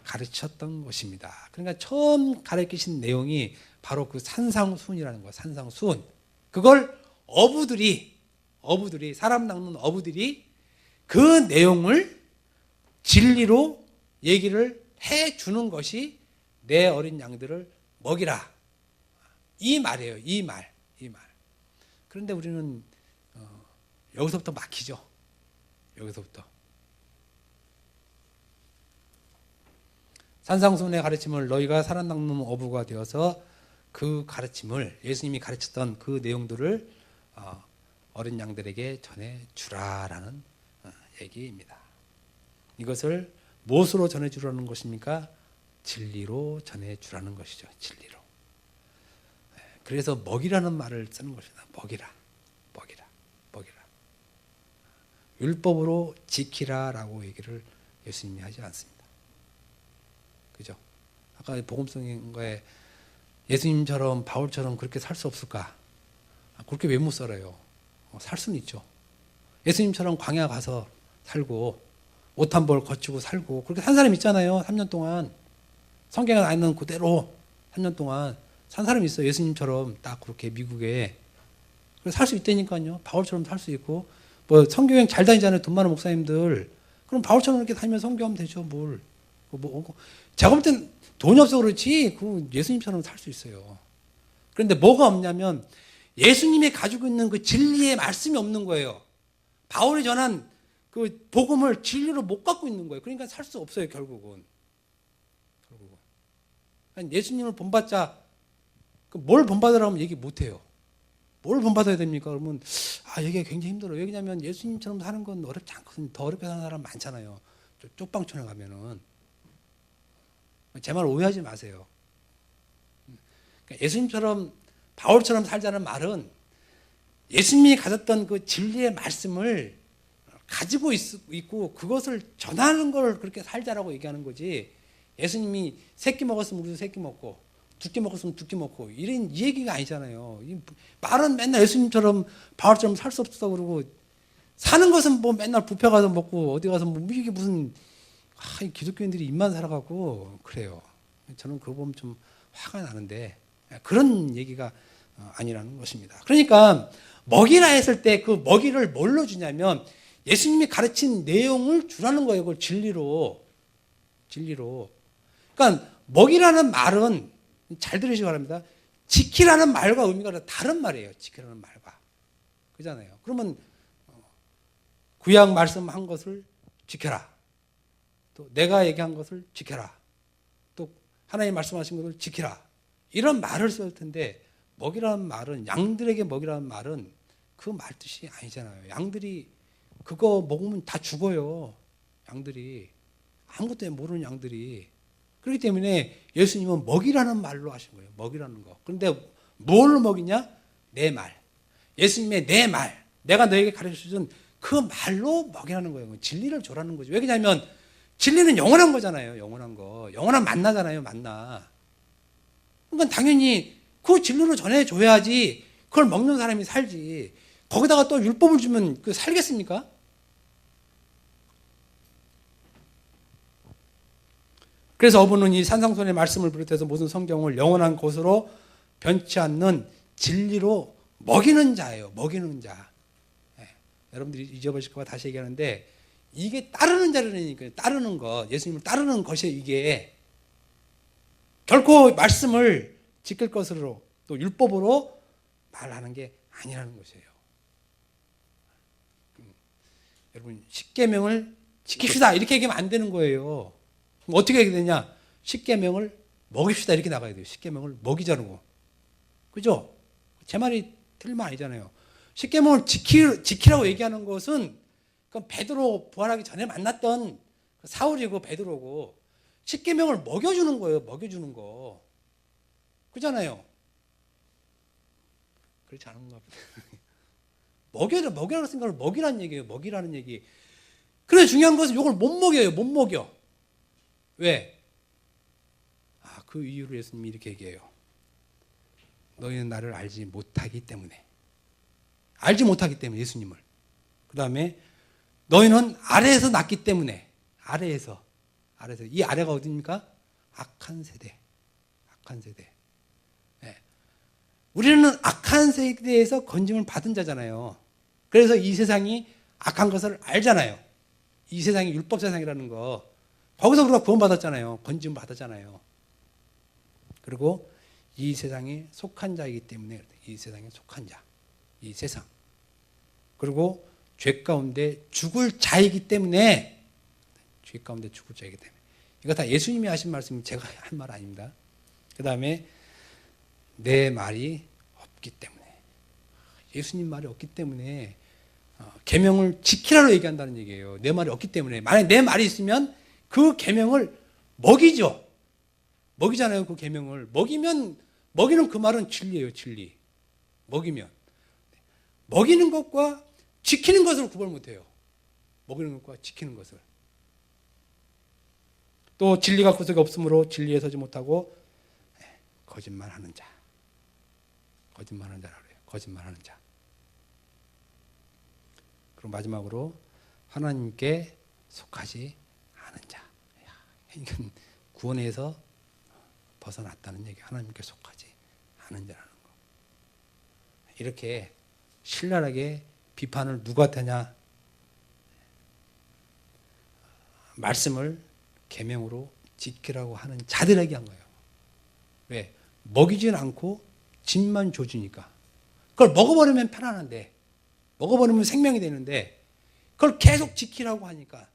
가르쳤던 것입니다. 그러니까 처음 가르치신 내용이 바로 그 산상수훈이라는 거예요. 산상수훈. 그걸 어부들이 사람 낚는 어부들이 그 내용을 진리로 얘기를 해 주는 것이 내 어린 양들을 먹이라. 이 말이에요. 이 말. 그런데 우리는 여기서부터 막히죠. 여기서부터. 산상수훈의 가르침을 너희가 살아 낚는 어부가 되어서 그 가르침을 예수님이 가르쳤던 그 내용들을 어린 양들에게 전해주라라는 얘기입니다. 이것을 무엇으로 전해주라는 것입니까? 진리로 전해주라는 것이죠. 진리로. 그래서 먹이라는 말을 쓰는 것이다. 먹이라. 율법으로 지키라라고 얘기를 예수님이 하지 않습니다. 그죠? 아까 복음성에 예수님처럼 바울처럼 그렇게 살 수 없을까? 그렇게 왜 못 살아요? 살 수는 있죠. 예수님처럼 광야 가서 살고 옷 한 벌 거치고 살고 그렇게 산 사람 있잖아요. 3년 동안 성경에 나 있는 그대로 3년 동안 산 사람이 있어요. 예수님처럼 딱 그렇게 미국에 살 수 있다니까요. 바울처럼 살 수 있고 뭐 성교행 잘 다니잖아요. 돈 많은 목사님들. 그럼 바울처럼 이렇게 다니면 성교하면 되죠. 뭘? 제가 볼 땐 돈이 없어 그렇지 그 예수님처럼 살 수 있어요. 그런데 뭐가 없냐면 예수님이 가지고 있는 그 진리의 말씀이 없는 거예요. 바울이 전한 그 복음을 진리로 못 갖고 있는 거예요. 그러니까 살 수 없어요. 결국은. 예수님을 본받자 뭘 본받으라고 하면 얘기 못 해요. 뭘 본받아야 됩니까? 그러면 얘기가 굉장히 힘들어요. 왜냐하면 예수님처럼 사는 건 어렵지 않거든요. 더 어렵게 사는 사람 많잖아요. 쪽방촌에 가면은. 제 말 오해하지 마세요. 그러니까 예수님처럼 바울처럼 살자는 말은 예수님이 가졌던 그 진리의 말씀을 가지고 있고 그것을 전하는 걸 그렇게 살자라고 얘기하는 거지. 예수님이 새끼 먹었으면 우리도 새끼 먹고 두 끼 먹었으면 두 끼 먹고 이런 이 얘기가 아니잖아요. 말은 맨날 예수님처럼 바울처럼 살 수 없다고 그러고 사는 것은 뭐 맨날 뷔페 가서 먹고 어디 가서 뭐 이게 무슨 기독교인들이 입만 살아가고 그래요. 저는 그거 보면 좀 화가 나는데 그런 얘기가 아니라는 것입니다. 그러니까 먹이라 했을 때 그 먹이를 뭘로 주냐면 예수님이 가르친 내용을 주라는 거예요. 그걸 진리로. 그러니까 먹이라는 말은 잘 들으시기 바랍니다. 지키라는 말과 의미가 다른 말이에요. 지키라는 말과. 그잖아요. 그러면 구약 말씀한 것을 지켜라. 또 내가 얘기한 것을 지켜라. 또 하나님 말씀하신 것을 지키라. 이런 말을 쓸 텐데 먹이라는 말은 양들에게 먹이라는 말은 그 말 뜻이 아니잖아요. 양들이 그거 먹으면 다 죽어요. 양들이. 아무것도 모르는 양들이. 그렇기 때문에 예수님은 먹이라는 말로 하신 거예요. 먹이라는 거. 그런데 뭘로 먹이냐? 내 말. 예수님의 내 말. 내가 너에게 가르쳐준 그 말로 먹이라는 거예요. 진리를 줘라는 거죠. 왜냐하면 진리는 영원한 거잖아요. 영원한 거. 영원한 만나잖아요. 만나. 그러니까 당연히 그 진리로 전해줘야지 그걸 먹는 사람이 살지. 거기다가 또 율법을 주면 그 살겠습니까? 그래서 어부는 이 산상수훈의 말씀을 비롯해서 모든 성경을 영원한 것으로 변치 않는 진리로 먹이는 자예요. 먹이는 자. 여러분들이 잊어버리실까 봐 다시 얘기하는데 이게 따르는 자라니까요. 따르는 것. 예수님을 따르는 것이 이게 결코 말씀을 지킬 것으로 또 율법으로 말하는 게 아니라는 것이에요. 여러분 십계명을 지킵시다 이렇게 얘기하면 안 되는 거예요. 그럼 어떻게 해야 되냐? 십계명을 먹입시다 이렇게 나가야 돼요. 십계명을 먹이자는 거. 그죠? 제 말이 틀린 말 아니잖아요. 십계명을 지키라고 얘기하는 것은 그건 베드로 부활하기 전에 만났던 사울이고 베드로고 십계명을 먹여주는 거예요. 먹여주는 거. 그잖아요. 그렇지 않은가 보다. 먹이라는 생각을 먹이라는 얘기예요. 먹이라는 얘기. 그래 중요한 것은 이걸 못 먹여요. 못 먹여. 왜? 그 이유로 예수님이 이렇게 얘기해요. 너희는 나를 알지 못하기 때문에. 알지 못하기 때문에 예수님을. 그 다음에 너희는 아래에서 났기 때문에 아래에서 이 아래가 어디입니까? 악한 세대. 네. 우리는 악한 세대에서 건짐을 받은 자잖아요. 그래서 이 세상이 악한 것을 알잖아요. 이 세상이 율법 세상이라는 거. 거기서 우리가 구원받았잖아요. 건짐을 받았잖아요. 그리고 이 세상에 속한 자이기 때문에 이 세상에 속한 자. 이 세상. 그리고 죄 가운데 죽을 자이기 때문에 이거 다 예수님이 하신 말씀이 제가 한 말 아닙니다. 그 다음에 내 말이 없기 때문에 예수님 말이 없기 때문에 계명을 지키라고 얘기한다는 얘기예요. 내 말이 없기 때문에. 만약에 내 말이 있으면 그 계명을 먹이잖아요. 그 계명을 먹이는 그 말은 진리예요. 진리. 먹이는 것과 지키는 것을 구별 못해요. 먹이는 것과 지키는 것을. 또 진리가 구석에 없으므로 진리에 서지 못하고 거짓말하는 자라고 그래요. 거짓말하는 자. 그리고 마지막으로 하나님께 속하지 않은 자. 이건 구원에서 벗어났다는 얘기. 하나님께 속하지 않은 자라는 거. 이렇게 신랄하게 비판을 누구한테 하냐? 말씀을 계명으로 지키라고 하는 자들에게 한 거예요. 왜? 먹이진 않고 집만 줘주니까. 그걸 먹어버리면 편안한데, 먹어버리면 생명이 되는데, 그걸 계속 지키라고 하니까.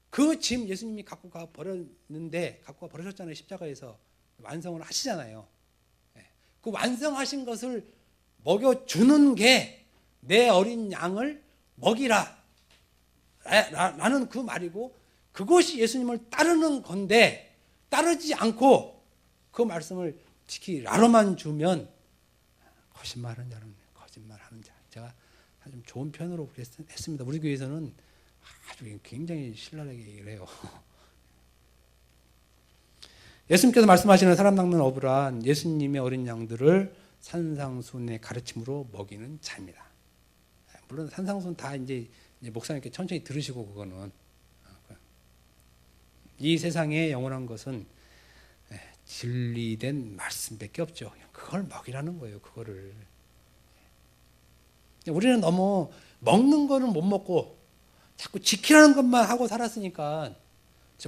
그 짐 예수님이 갖고 가 버리셨잖아요. 십자가에서. 완성을 하시잖아요. 그 완성하신 것을 먹여주는 게 내 어린 양을 먹이라 라는 그 말이고, 그것이 예수님을 따르는 건데, 따르지 않고 그 말씀을 지키라로만 주면 거짓말하는 자는 거짓말하는 자. 제가 좀 좋은 편으로 했습니다. 우리 교회에서는 아주 굉장히 신랄하게 얘기를 해요. 예수님께서 말씀하시는 사람 낚는 어부란 예수님의 어린 양들을 산상순의 가르침으로 먹이는 자입니다. 물론 산상순 다 이제 목사님께 천천히 들으시고, 그거는 이 세상에 영원한 것은 진리된 말씀밖에 없죠. 그걸 먹이라는 거예요. 그거를. 우리는 너무 먹는 거는 못 먹고 자꾸 지키라는 것만 하고 살았으니까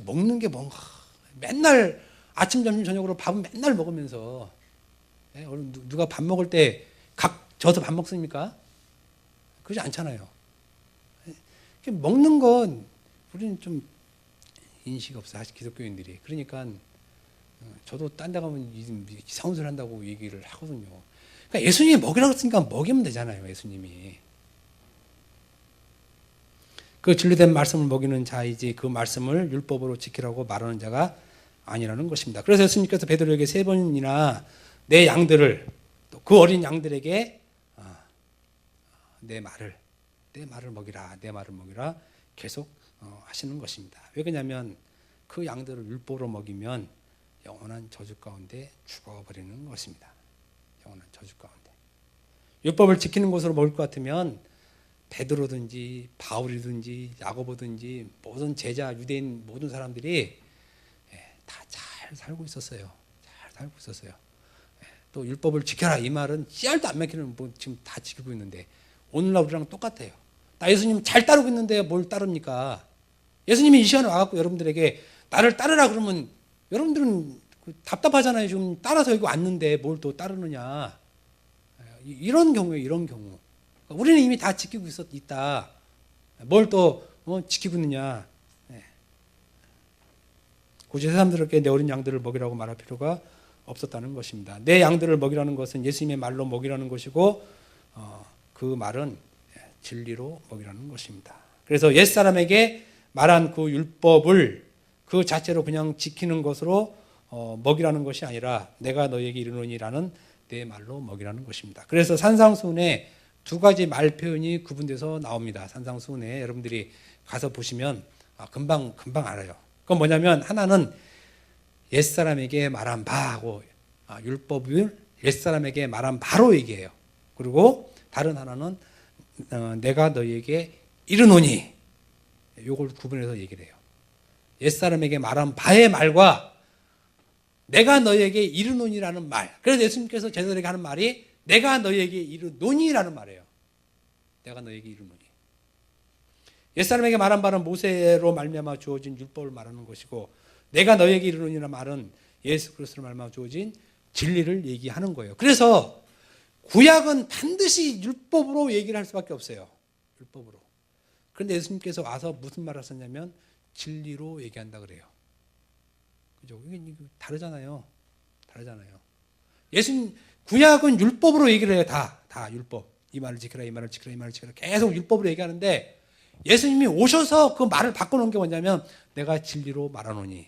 먹는 게 뭔가 맨날 아침, 점심, 저녁으로 밥은 맨날 먹으면서, 누가 밥 먹을 때 각 져서 밥 먹습니까? 그러지 않잖아요. 먹는 건 우리는 좀 인식이 없어요. 사실 기독교인들이. 그러니까 저도 딴 데 가면 이상한 소리 한다고 얘기를 하거든요. 그러니까 예수님이 먹이라고 했으니까 먹이면 되잖아요. 예수님이. 그 진리된 말씀을 먹이는 자이지 그 말씀을 율법으로 지키라고 말하는 자가 아니라는 것입니다. 그래서 예수님께서 베드로에게 3번이나 내 양들을, 또 그 어린 양들에게 내 말을 먹이라 계속 하시는 것입니다. 왜 그러냐면 그 양들을 율법으로 먹이면 영원한 저주 가운데 죽어버리는 것입니다. 영원한 저주 가운데. 율법을 지키는 것으로 먹을 것 같으면 베드로든지 바울이든지 야고보든지 모든 제자, 유대인 모든 사람들이 다 잘 살고 있었어요. 또 율법을 지켜라 이 말은 씨알도 안 먹히는 지금 다 지키고 있는데, 오늘날 우리랑 똑같아요. 나 예수님 잘 따르고 있는데 뭘 따릅니까? 예수님이 이 시간에 와갖고 여러분들에게 나를 따르라 그러면 여러분들은 답답하잖아요. 지금 따라서 여기 왔는데 뭘 또 따르느냐. 이런 경우에 이런 경우. 우리는 이미 다 지키고 있다. 뭘 또 지키고 있느냐. 굳이 사람들에게 내 어린 양들을 먹이라고 말할 필요가 없었다는 것입니다. 내 양들을 먹이라는 것은 예수님의 말로 먹이라는 것이고, 그 말은 진리로 먹이라는 것입니다. 그래서 옛사람에게 말한 그 율법을 그 자체로 그냥 지키는 것으로 먹이라는 것이 아니라 내가 너에게 이르노니라는 내 말로 먹이라는 것입니다. 그래서 산상수훈에 2가지 말 표현이 구분돼서 나옵니다. 산상수훈에 여러분들이 가서 보시면 금방 알아요. 그건 뭐냐면, 하나는 옛사람에게 말한 바 하고 율법을 옛사람에게 말한 바로 얘기해요. 그리고 다른 하나는 내가 너희에게 이르노니, 요걸 구분해서 얘기를 해요. 옛사람에게 말한 바의 말과 내가 너희에게 이르노니라는 말. 그래서 예수님께서 제자들에게 하는 말이 내가 너희에게 이르노니라는 말이에요. 내가 너희에게 이르노니. 옛사람에게 말한 바는 모세로 말미암아 주어진 율법을 말하는 것이고, 내가 너희에게 이르노니라는 말은 예수 그리스도로 말미암아 주어진 진리를 얘기하는 거예요. 그래서 구약은 반드시 율법으로 얘기를 할 수밖에 없어요. 율법으로. 그런데 예수님께서 와서 무슨 말을 하셨냐면 진리로 얘기한다 그래요. 그죠? 이게 다르잖아요. 예수님 구약은 율법으로 얘기를 해요. 다 율법. 이 말을 지켜라, 이 말을 지켜라, 이 말을 지켜라. 계속 율법으로 얘기하는데 예수님이 오셔서 그 말을 바꿔놓은 게 뭐냐면 내가 진리로 말하노니,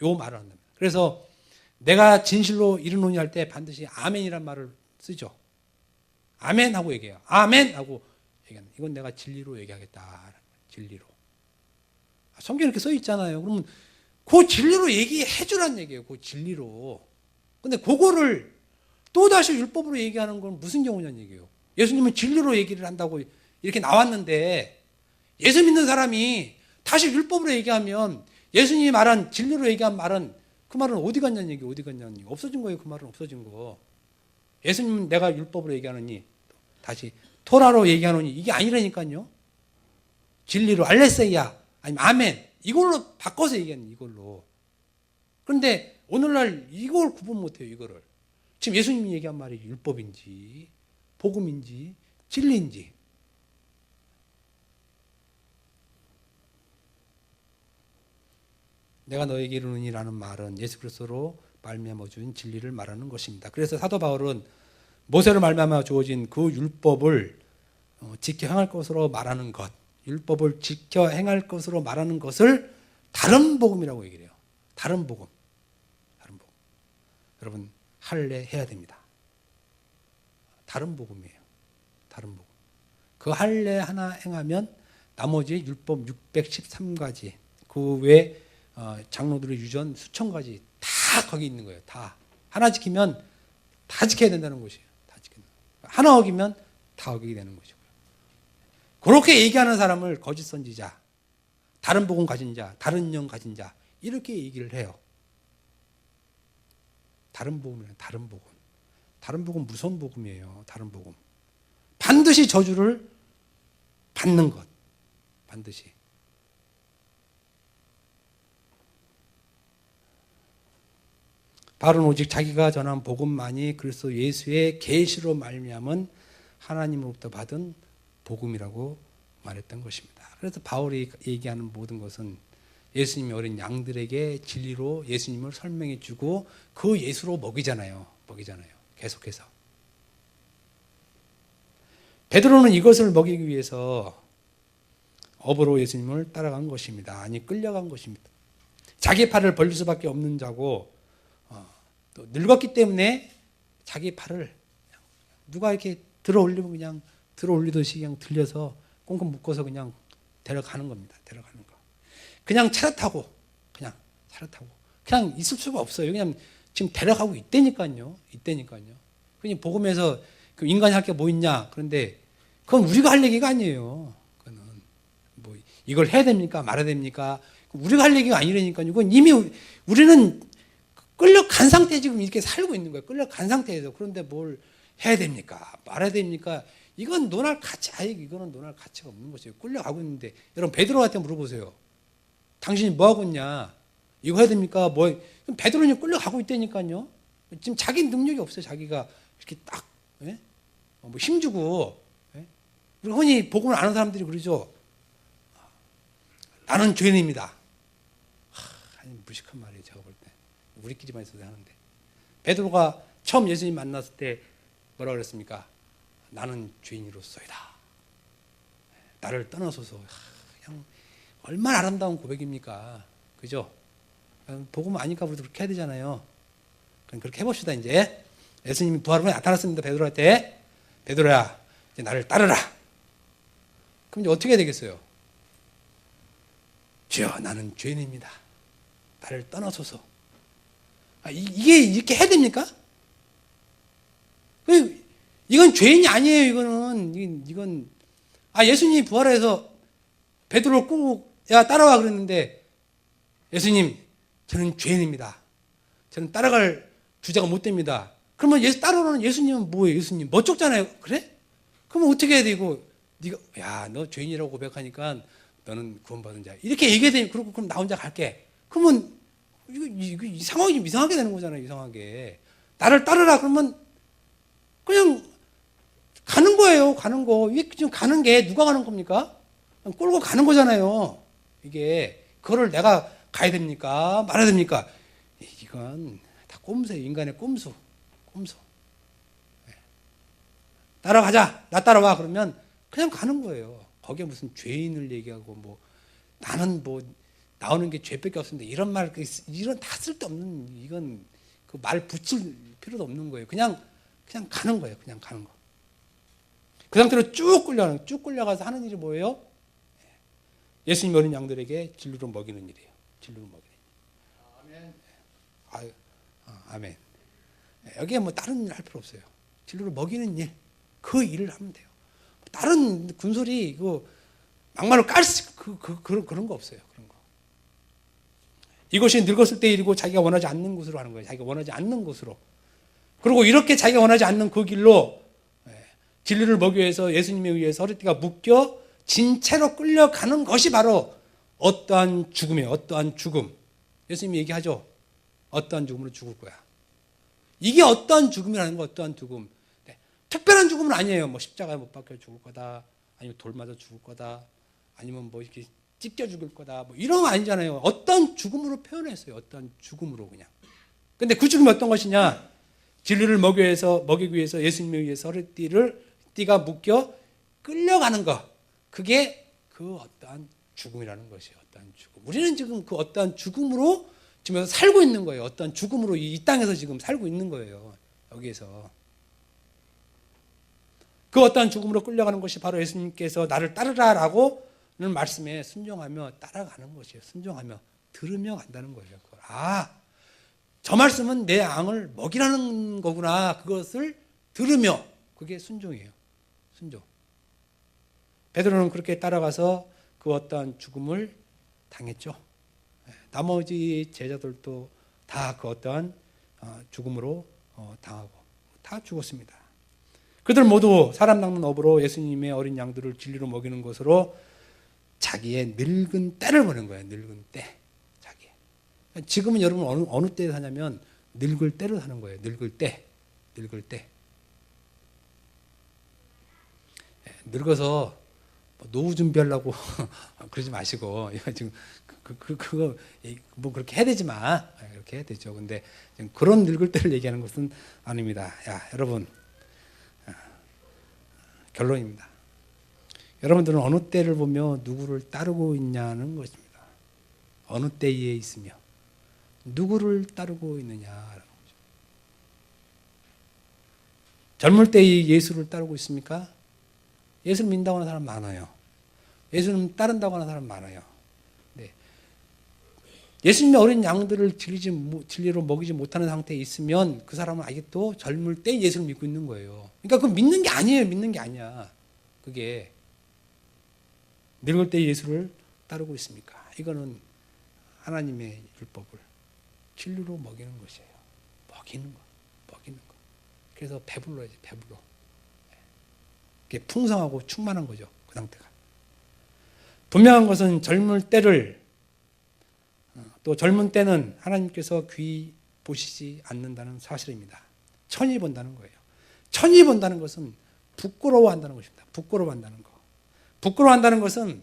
요 말을 한답니다. 그래서 내가 진실로 이르노니 할 때 반드시 아멘이란 말을 쓰죠. 아멘 하고 얘기해요. 아멘 하고 얘기하는. 이건 내가 진리로 얘기하겠다. 진리로. 성경에 이렇게 써 있잖아요. 그러면 그 진리로 얘기해 주란 얘기예요. 그 진리로. 근데 그거를 또다시 율법으로 얘기하는 건 무슨 경우냐는 얘기예요. 예수님은 진리로 얘기를 한다고 이렇게 나왔는데 예수 믿는 사람이 다시 율법으로 얘기하면 예수님이 말한 진리로 얘기한 말은 그 말은 어디 갔냐는 얘기, 어디 갔냐는 얘기. 없어진 거예요. 그 말은 없어진 거. 예수님은 내가 율법으로 얘기하느니 다시 토라로 얘기하느니 이게 아니라니까요. 진리로 알레세이야 아니면 아멘 이걸로 바꿔서 얘기하는 이걸로. 그런데 오늘날 이걸 구분 못해요. 이거를. 지금 예수님이 얘기한 말이 율법인지 복음인지 진리인지. 내가 너에게 이르노니라는 말은 예수 그리스도로 말미암아 주신 진리를 말하는 것입니다. 그래서 사도 바울은 모세로 말미암아 주어진 그 율법을 지켜 행할 것으로 말하는 것, 율법을 지켜 행할 것으로 말하는 것을 다른 복음이라고 얘기를 해요. 다른 복음. 여러분 할례해야 됩니다. 다른 복음이에요. 다른 복음. 그 할례 하나 행하면 나머지 율법 613가지 그 외에 장로들의 유전 수천 가지 다 거기 있는 거예요. 다 하나 지키면 다 지켜야 된다는 것이에요. 다 지킨다. 하나 어기면 다 어기게 되는 것이고요. 그렇게 얘기하는 사람을 거짓 선지자, 다른 복음 가진 자, 다른 영 가진 자 이렇게 얘기를 해요. 다른 복음이에요. 다른 복음. 다른 복음 무슨 복음이에요? 다른 복음. 반드시 저주를 받는 것. 반드시. 바울은 오직 자기가 전한 복음만이 그리스도 예수의 계시로 말미암은 하나님으로부터 받은 복음이라고 말했던 것입니다. 그래서 바울이 얘기하는 모든 것은 예수님이 어린 양들에게 진리로 예수님을 설명해 주고 그 예수로 먹이잖아요. 계속해서. 베드로는 이것을 먹이기 위해서 업으로 예수님을 따라간 것입니다. 아니 끌려간 것입니다. 자기 팔을 벌릴 수밖에 없는 자고 또 늙었기 때문에 자기 팔을 누가 이렇게 들어 올리면 그냥 들어 올리듯이 그냥 들려서 꽁꽁 묶어서 그냥 데려가는 겁니다. 데려가는 거. 그냥 차를 타고 그냥 있을 수가 없어요. 그냥 지금 데려가고 있다니까요. 그냥 복음에서 그 인간이 할 게 뭐 있냐? 그런데 그건 우리가 할 얘기가 아니에요. 그거는 뭐 이걸 해야 됩니까? 말아야 됩니까? 우리가 할 얘기가 아니라니까요. 그건 이미 우리는 끌려간 상태에 지금 이렇게 살고 있는 거예요. 끌려간 상태에서. 그런데 뭘 해야 됩니까? 말아야 됩니까? 이건 논할 가치가 없는 것이에요. 끌려가고 있는데. 여러분 베드로한테 물어보세요. 당신이 뭐 하고 있냐? 이거 해야 됩니까? 뭐 베드로는 끌려가고 있다니까요. 지금 자기 능력이 없어요. 자기가 이렇게 딱 뭐 힘주고. 우리 흔히 복음을 아는 사람들이 그러죠. 나는 죄인입니다. 무식한 말이에요. 제가 볼 때. 우리끼리만 있어도 하는데. 베드로가 처음 예수님 만났을 때 뭐라고 그랬습니까? 나는 죄인으로서이다. 나를 떠나소서. 그냥 얼마나 아름다운 고백입니까? 그죠? 복음 아니까 우리도 그렇게 해야 되잖아요. 그럼 그렇게 해봅시다. 이제 예수님이 부활로 나타났습니다. 베드로한테. 베드로야 이제 나를 따르라. 그럼 이제 어떻게 해야 되겠어요? 주여 나는 죄인입니다. 나를 떠나소서. 이게 이렇게 해야 됩니까? 이건 죄인이 아니에요. 이건 예수님이 부활해서 베드로를 꼭 야 따라와 그랬는데 예수님 저는 죄인입니다. 저는 따라갈 주제가 못 됩니다. 그러면 따라오는 예수님은 뭐예요? 예수님 멋쩍잖아요. 그래? 그러면 어떻게 해야 되고 네가 너 죄인이라고 고백하니까 너는 구원받은 자야. 이렇게 얘기해야 되니 그럼 나 혼자 갈게. 그러면 이거 상황이 좀 이상하게 되는 거잖아요. 이상하게. 나를 따르라 그러면 그냥 가는 거예요. 가는 거. 이게 지금 가는 게 누가 가는 겁니까? 끌고 가는 거잖아요. 이게 그거를 내가 가야 됩니까? 말아야 됩니까? 이건 다 꼼수예요. 인간의 꼼수. 따라가자. 나 따라와. 그러면 그냥 가는 거예요. 거기에 무슨 죄인을 얘기하고 나는 나오는 게 죄밖에 없습니다. 이런 다 쓸데없는 이건 그 말 붙일 필요도 없는 거예요. 그냥 가는 거예요. 그냥 가는 거. 그 상태로 쭉 끌려가서 하는 일이 뭐예요? 예수님 어린 양들에게 진리로 먹이는 일이에요. 진리로 먹이는 일. 아멘. 아멘. 여기에 다른 일 할 필요 없어요. 진리로 먹이는 일. 그 일을 하면 돼요. 다른 군소리, 막말로 그런 거 없어요. 그런 거. 이것이 늙었을 때 일이고 자기가 원하지 않는 곳으로 하는 거예요. 자기가 원하지 않는 곳으로. 그리고 이렇게 자기가 원하지 않는 그 길로 진리를 먹기 위해서 예수님에 의해서 허리띠가 묶여 진채로 끌려가는 것이 바로 어떠한 죽음이에요. 어떠한 죽음. 예수님이 얘기하죠. 어떠한 죽음으로 죽을 거야. 이게 어떠한 죽음이라는 거, 어떠한 죽음. 특별한 죽음은 아니에요. 십자가에 못 박혀 죽을 거다. 아니면 돌 맞아 죽을 거다. 아니면 이렇게 찢겨 죽을 거다. 이런 거 아니잖아요. 어떤 죽음으로 표현했어요. 어떤 죽음으로 그냥. 근데 그 죽음이 어떤 것이냐? 진리를 먹이기 위해서 예수님에 의해서 허리띠가 묶여 끌려가는 것. 그게 그 어떠한 죽음이라는 것이에요. 어떠한 죽음. 우리는 지금 그 어떠한 죽음으로 지금 살고 있는 거예요. 어떠한 죽음으로 이 땅에서 지금 살고 있는 거예요. 여기에서. 그 어떠한 죽음으로 끌려가는 것이 바로 예수님께서 나를 따르라라고는 말씀에 순종하며 따라가는 것이에요. 순종하며 들으며 간다는 거예요. 저 말씀은 내 양을 먹이라는 거구나. 그것을 들으며 그게 순종이에요. 순종. 베드로는 그렇게 따라가서 그 어떠한 죽음을 당했죠. 나머지 제자들도 다 그 어떠한 죽음으로 당하고 다 죽었습니다. 그들 모두 사람 낚는 업으로 예수님의 어린 양들을 진리로 먹이는 것으로 자기의 늙은 때를 보낸 거예요. 늙은 때. 자기. 지금은 여러분 어느 때에 사냐면 늙을 때를 사는 거예요. 늙을 때. 늙어서 노후 준비하려고 그러지 마시고 지금 그거 그렇게 해야 되지 마. 그렇게 해야 되죠. 근데 그런 늙을 때를 얘기하는 것은 아닙니다. 여러분 결론입니다. 여러분들은 어느 때를 보며 누구를 따르고 있냐는 것입니다. 어느 때에 있으며 누구를 따르고 있느냐라는 거죠. 젊을 때에 예수를 따르고 있습니까? 예수를 믿는다고 하는 사람 많아요. 예수님 따른다고 하는 사람 많아요. 네. 예수님의 어린 양들을 진리로 먹이지 못하는 상태에 있으면 그 사람은 아직도 젊을 때 예수를 믿고 있는 거예요. 그러니까 그건 믿는 게 아니에요. 믿는 게 아니야. 그게 늙을 때 예수를 따르고 있습니까? 이거는 하나님의 율법을 진리로 먹이는 것이에요. 먹이는 거. 그래서 배불러야지. 배불러. 그게 풍성하고 충만한 거죠. 그 상태가. 분명한 것은 젊을 때를 또 젊은 때는 하나님께서 귀 보시지 않는다는 사실입니다. 천히 본다는 거예요. 천히 본다는 것은 부끄러워한다는 것입니다. 부끄러워한다는 거. 부끄러워한다는 것은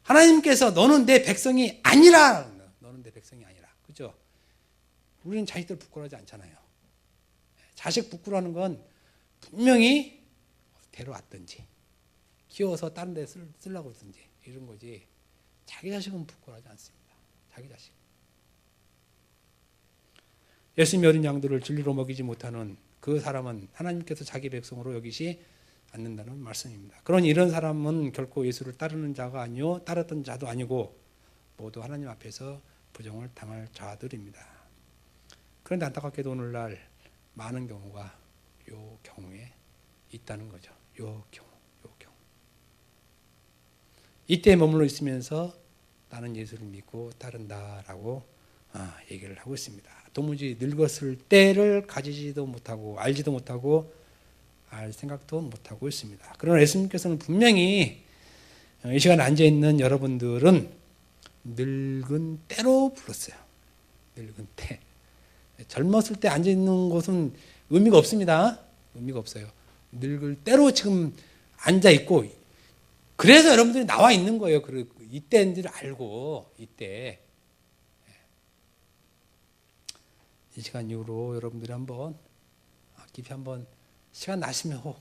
하나님께서 너는 내 백성이 아니라. 너는 내 백성이 아니라. 그죠? 우리는 자식들 부끄러워하지 않잖아요. 자식 부끄러워하는 건 분명히 데려왔든지 키워서 다른 데 쓰려고 그러든지 이런 거지. 자기 자식은 부끄러워하지 않습니다. 자기 자식. 예수님의 어린 양들을 진리로 먹이지 못하는 그 사람은 하나님께서 자기 백성으로 여기지 않는다는 말씀입니다. 그러니 이런 사람은 결코 예수를 따르는 자가 아니요 따랐던 자도 아니고 모두 하나님 앞에서 부정을 당할 자들입니다. 그런데 안타깝게도 오늘날 많은 경우가 요 경우에 있다는 거죠. 요 경우. 이때 머물러 있으면서 나는 예수를 믿고 따른다라고 얘기를 하고 있습니다. 도무지 늙었을 때를 가지지도 못하고 알지도 못하고 알 생각도 못하고 있습니다. 그러나 예수님께서는 분명히 이 시간에 앉아있는 여러분들은 늙은 때로 불렀어요. 늙은 때. 젊었을 때 앉아있는 곳은 의미가 없습니다. 의미가 없어요. 늙을 때로 지금 앉아있고 그래서 여러분들이 나와 있는 거예요. 이때인지를 알고 이때. 이 시간 이후로 여러분들이 한번 깊이 한번 시간 나시면 혹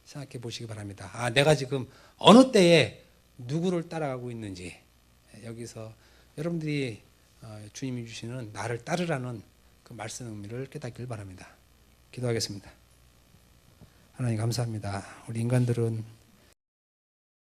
생각해 보시기 바랍니다. 내가 지금 어느 때에 누구를 따라가고 있는지 여기서 여러분들이 주님이 주시는 나를 따르라는 그 말씀 의미를 깨닫기를 바랍니다. 기도하겠습니다. 하나님 감사합니다. 우리 인간들은